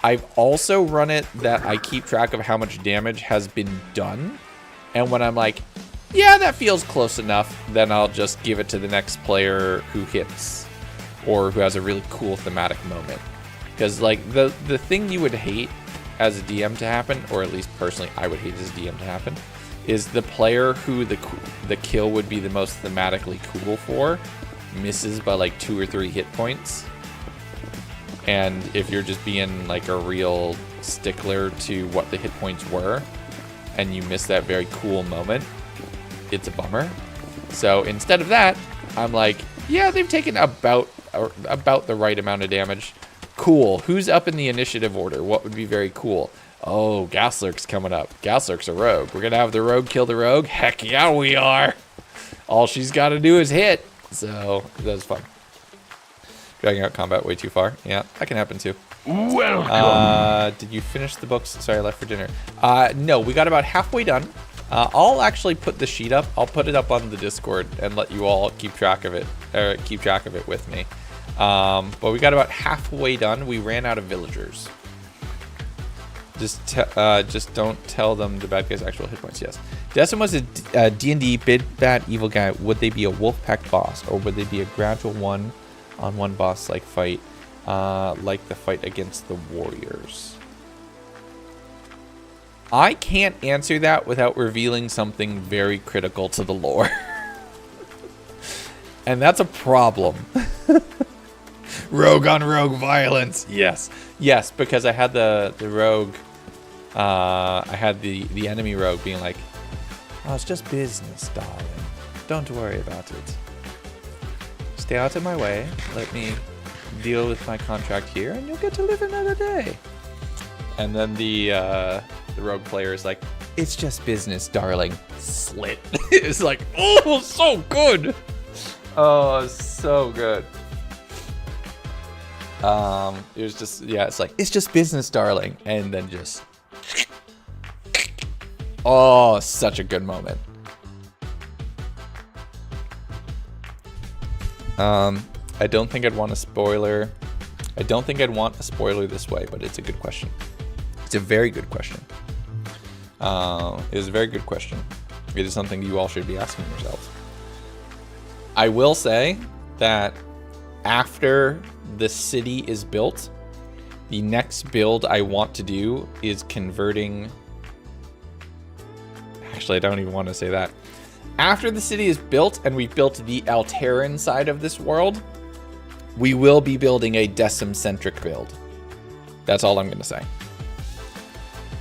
I've also run it that I keep track of how much damage has been done. And when I'm like, yeah, that feels close enough, then I'll just give it to the next player who hits or who has a really cool thematic moment. Because like the thing you would hate as a DM to happen, or at least personally I would hate as a DM to happen, is the player who the kill would be the most thematically cool for misses by like 2 or 3 hit points. And if you're just being like a real stickler to what the hit points were, and you miss that very cool moment, it's a bummer. So instead of that, I'm like, yeah, they've taken about the right amount of damage. Cool. Who's up in the initiative order? What would be very cool? Oh, Gaslurk's coming up. Gaslurk's a rogue. We're going to have the rogue kill the rogue? Heck yeah, we are. All she's got to do is hit. So, that was fun. Dragging out combat way too far. Yeah, that can happen too. Welcome. Did you finish the books? Sorry, I left for dinner. No, we got about halfway done. I'll actually put the sheet up. I'll put it up on the Discord and let you all keep track of it. Keep track of it with me. But we got about halfway done. We ran out of villagers. Just don't tell them the bad guy's actual hit points. Yes. Decim was a D&D big bad evil guy. Would they be a wolf pack boss, or would they be a gradual one-on-one boss like fight, like the fight against the warriors? I can't answer that without revealing something very critical to the lore. And that's a problem. Rogue on rogue violence. Yes. Yes, because I had the rogue, I had the enemy rogue being like, oh, it's just business, darling. Don't worry about it. Stay out of my way. Let me deal with my contract here, and you'll get to live another day. And then the rogue player is like, it's just business, darling. Slit. It's like, oh, so good. Oh, so good. It was just, yeah, it's like, it's just business, darling. And then just, oh, such a good moment. I don't think I'd want a spoiler. I don't think I'd want a spoiler this way, but it's a good question. It's a very good question. It is a very good question. It is something you all should be asking yourselves. I will say that after the city is built, the next build I want to do is converting... Actually, I don't even want to say that. After the city is built and we've built the Alteran side of this world, we will be building a Decim-centric build. That's all I'm going to say.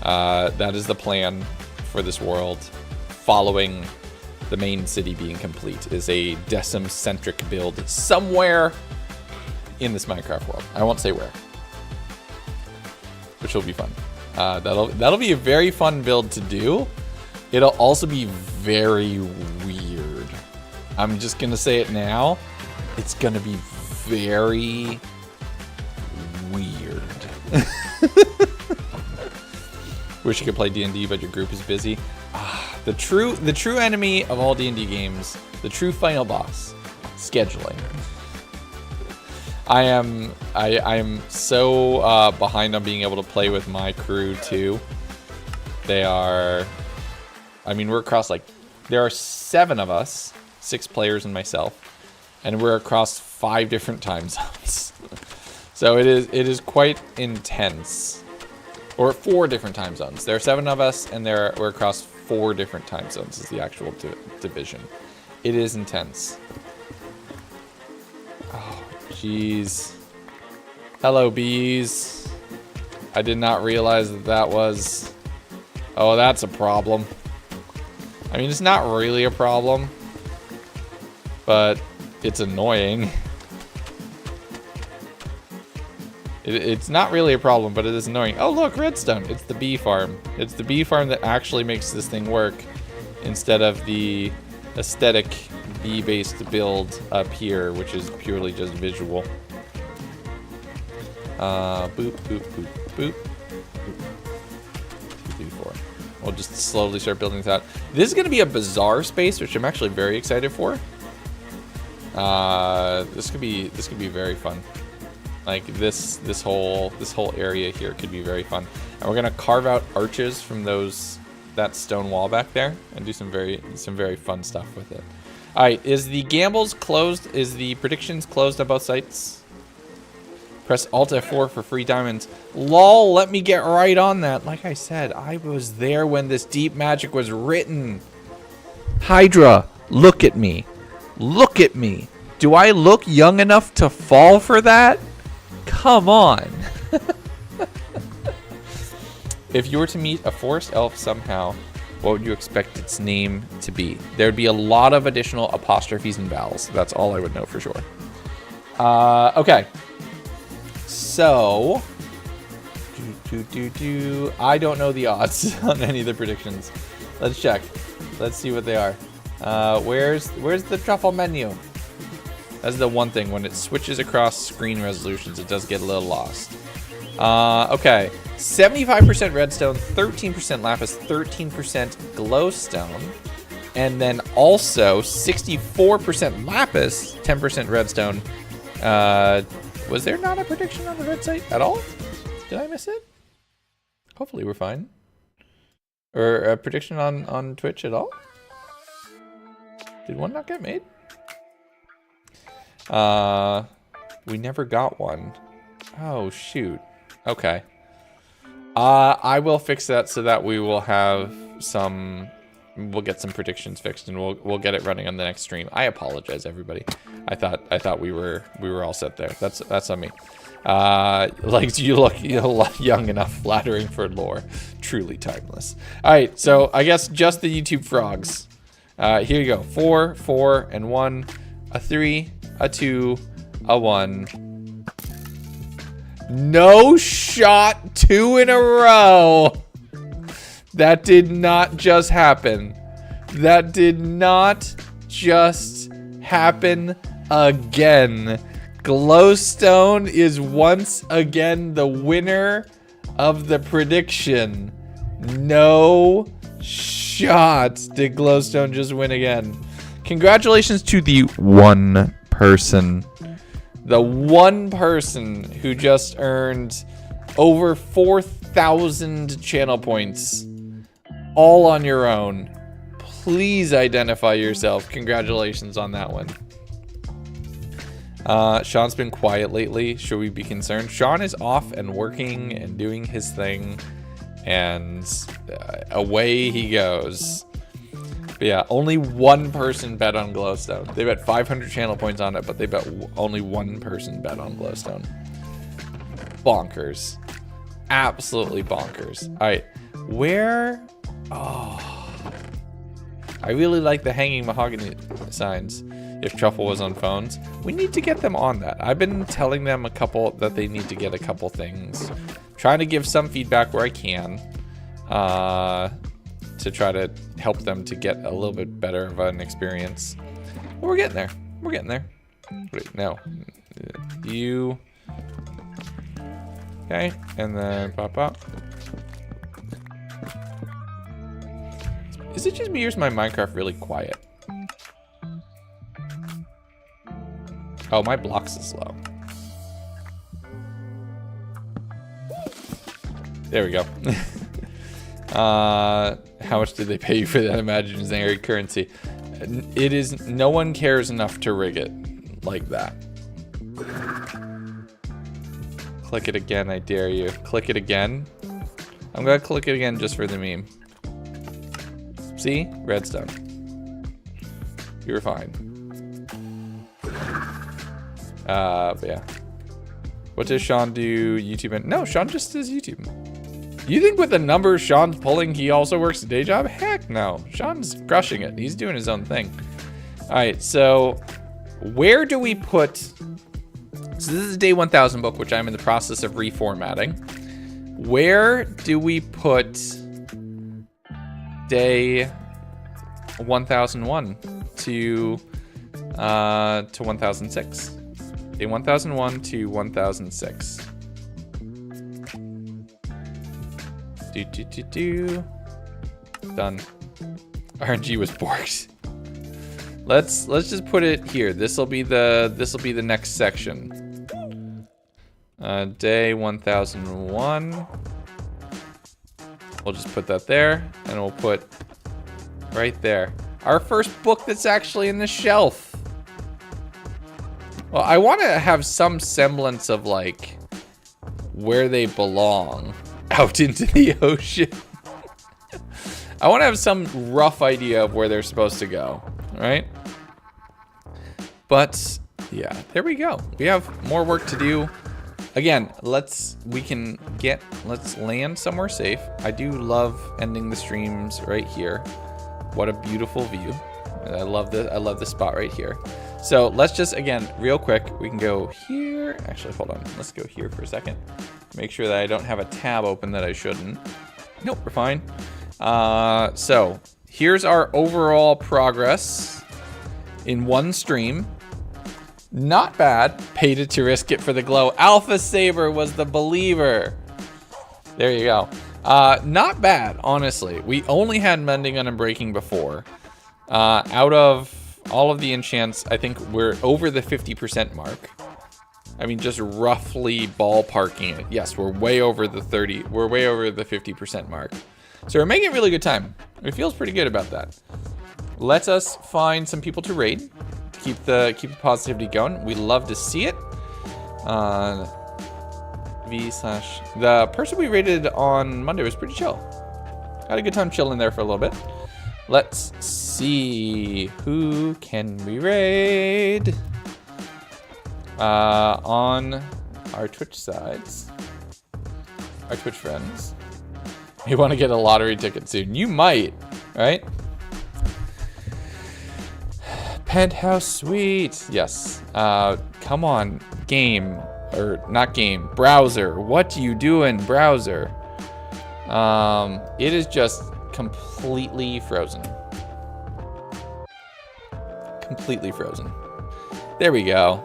That is the plan for this world, following the main city being complete, is a Decim-centric build somewhere in this Minecraft world. I won't say where, which will be fun. That'll be a very fun build to do. It'll also be very weird. I'm just gonna say it now. It's gonna be very weird. Wish you could play D&D, but your group is busy. The true enemy of all D&D games, the true final boss, scheduling. I am so behind on being able to play with my crew too. They are, I mean, we're across like, there are 7 of us, 6 players and myself, and we're across 5 different time zones. So it is quite intense. Or 4 different time zones. There are 7 of us, and we're across 4 different time zones is the actual division. It is intense. Oh, jeez. Hello, bees. I did not realize that was... Oh, that's a problem. I mean, it's not really a problem, but it's annoying. It's not really a problem, but it is annoying. Oh, look, redstone. It's the bee farm. It's the bee farm that actually makes this thing work instead of the aesthetic bee-based build up here, which is purely just visual. Boop, boop, boop, boop. 2, 3, 4. We'll just slowly start building this out. This is going to be a bizarre space, which I'm actually very excited for. This could be very fun. Like this whole area here could be very fun. And we're gonna carve out arches from that stone wall back there and do some very fun stuff with it. All right, is the gambles closed? Is the predictions closed on both sites? Press Alt F4 for free diamonds. Lol, let me get right on that. Like I said, I was there when this deep magic was written. Hydra, look at me. Look at me. Do I look young enough to fall for that? Come on. If you were to meet a forest elf somehow, what would you expect its name to be? There'd be a lot of additional apostrophes and vowels. That's all I would know for sure. Okay. So, I don't know the odds on any of the predictions. Let's check. Let's see what they are. Where's the truffle menu? That's the one thing. When it switches across screen resolutions, it does get a little lost. Okay. 75% redstone, 13% lapis, 13% glowstone. And then also 64% lapis, 10% redstone. Was there not a prediction on the red site at all? Did I miss it? Hopefully we're fine. Or a prediction on Twitch at all? Did one not get made? We never got one. Oh, shoot. Okay. I will fix that so that we will have some... We'll get some predictions fixed and we'll get it running on the next stream. I apologize, everybody. I thought we were all set there. That's on me. Like you look young enough, flattering for lore. Truly timeless. All right, so I guess just the YouTube frogs. Here you go. 4, 4, and 1, a 3, a 2, a 1. No shot, 2 in a row. That did not just happen. That did not just happen again. Glowstone is once again the winner of the prediction. No shot. Did Glowstone just win again? Congratulations to the one person. The one person who just earned over 4,000 channel points all on your own. Please identify yourself. Congratulations on that one. Sean's been quiet lately. Should we be concerned? Sean is off and working and doing his thing, and away he goes. But yeah, only one person bet on Glowstone. They bet 500 channel points on it, but they bet only one person bet on Glowstone. Bonkers. Absolutely bonkers. All right, where? Oh, I really like the hanging mahogany signs. If Truffle was on phones, we need to get them on that. I've been telling them that they need to get a couple things. Trying to give some feedback where I can, to try to help them to get a little bit better of an experience. But we're getting there. We're getting there. Wait, no. You. Okay, and then pop up. Is it just me or is my Minecraft really quiet? Oh, my blocks is slow. There we go. How much did they pay you for that imaginary currency? It is, no one cares enough to rig it like that. Click it again, I dare you. Click it again. I'm gonna click it again just for the meme. See? Redstone. You're fine. But yeah. What does Sean do YouTube? No, Sean just does YouTube. You think with the numbers Sean's pulling, he also works a day job? Heck no. Sean's crushing it. He's doing his own thing. All right, so where do we put... So this is a day 1000 book, which I'm in the process of reformatting. Where do we put day 1001 to 1006? Day 1001 to 1006. Done. RNG was borked. Let's just put it here. This'll be the next section. Day 1001. We'll just put that there, and we'll put right there. Our first book that's actually in the shelf. Well, I want to have some semblance of like where they belong out into the ocean. I want to have some rough idea of where they're supposed to go, right? But yeah, there we go. We have more work to do. Again, let's land somewhere safe. I do love ending the streams right here. What a beautiful view. I love this spot right here. So let's just, again, real quick, we can go here. Actually, hold on. Let's go here for a second. Make sure that I don't have a tab open that I shouldn't. Nope, we're fine. So here's our overall progress in one stream. Not bad. Paid it to risk it for the glow. Alpha Saber was the believer. There you go. Not bad, honestly. We only had mending and unbreaking before. Out of all of the enchants, I think we're over the 50% mark. I mean, just roughly ballparking it. Yes, we're way over the 30. We're way over the 50% mark. So we're making really good time. It feels pretty good about that. Let us find some people to raid to keep the positivity going. We love to see it. The person we raided on Monday was pretty chill. Had a good time chilling there for a little bit. Let's see, who can we raid on our Twitch sides, our Twitch friends. You want to get a lottery ticket soon? You might, right? penthouse suite. Yes. Come on, game. Or not game, browser. What do you do in browser? It is just completely frozen. Completely frozen. There we go.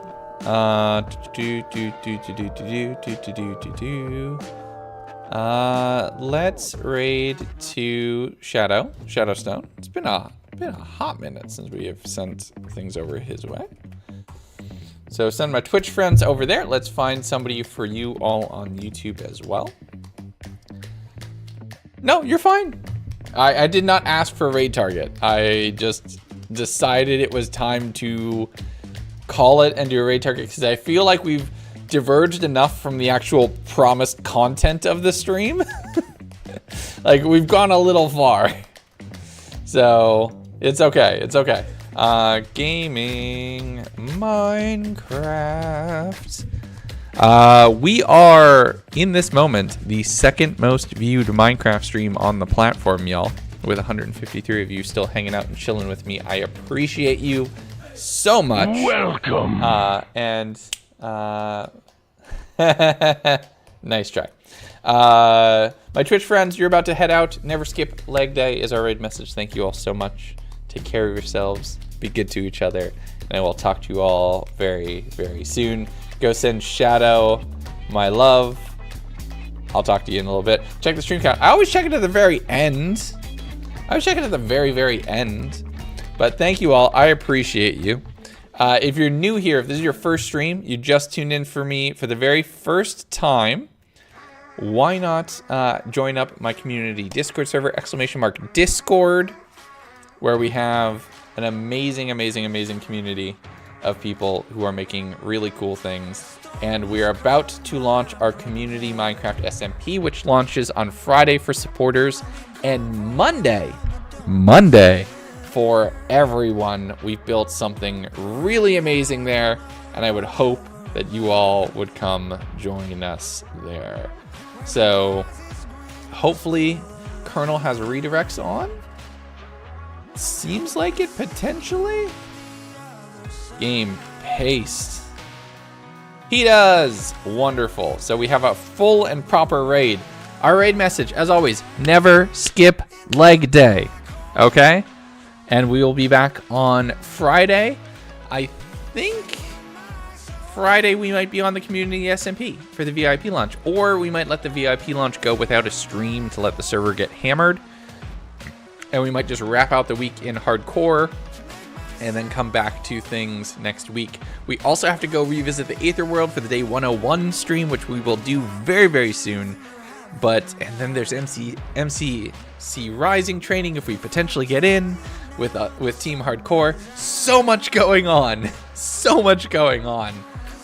Let's raid to Shadowstone. It's been a hot minute since we have sent things over his way. So send my Twitch friends over there. Let's find somebody for you all on YouTube as well. No, you're fine. I did not ask for a raid target. I just decided it was time to call it and do a raid target because I feel like we've diverged enough from the actual promised content of the stream. Like, we've gone a little far. So, it's okay. It's okay. Gaming Minecraft. We are, in this moment, the second most viewed Minecraft stream on the platform, y'all. With 153 of you still hanging out and chilling with me. I appreciate you so much. Welcome. Nice try. My Twitch friends, you're about to head out. Never skip leg day is our raid message. Thank you all so much. Take care of yourselves. Be good to each other. And I will talk to you all very, very soon. Go send Shadow my love. I'll talk to you in a little bit. Check the stream count. I always check it at the very end. Very end. But thank you all. I appreciate you. If you're new here, if this is your first stream, you just tuned in for me for the very first time, why not join up my community Discord server, !Discord, where we have an amazing community of people who are making really cool things. And we are about to launch our community Minecraft SMP, which launches on Friday for supporters and Monday for everyone. We've built something really amazing there, and I would hope that you all would come join us there. So hopefully Colonel has redirects on. Seems like it potentially. Game paste. He does. Wonderful. So we have a full and proper raid. Our raid message, as always, never skip leg day. Okay? And we will be back on Friday. I think Friday we might be on the community SMP for the VIP launch. Or we might let the VIP launch go without a stream to let the server get hammered. And we might just wrap out the week in hardcore and then come back to things next week. We also have to go revisit the Aether World for the Day 101 stream, which we will do very, very soon. And then there's MCC Rising training if we potentially get in with Team Hardcore. So much going on. So much going on.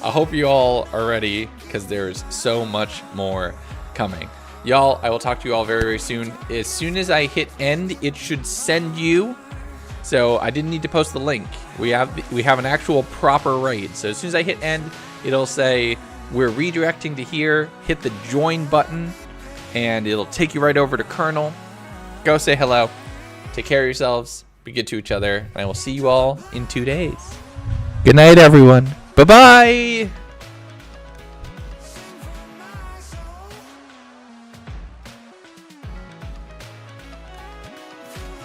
I hope you all are ready because there's so much more coming. Y'all, I will talk to you all very, very soon. As soon as I hit end, it should send you. So I didn't need to post the link. We have an actual proper raid. So as soon as I hit end, it'll say we're redirecting to here. Hit the join button, and it'll take you right over to Colonel. Go say hello. Take care of yourselves. Be good to each other. And I will see you all in 2 days. Good night, everyone. Bye-bye.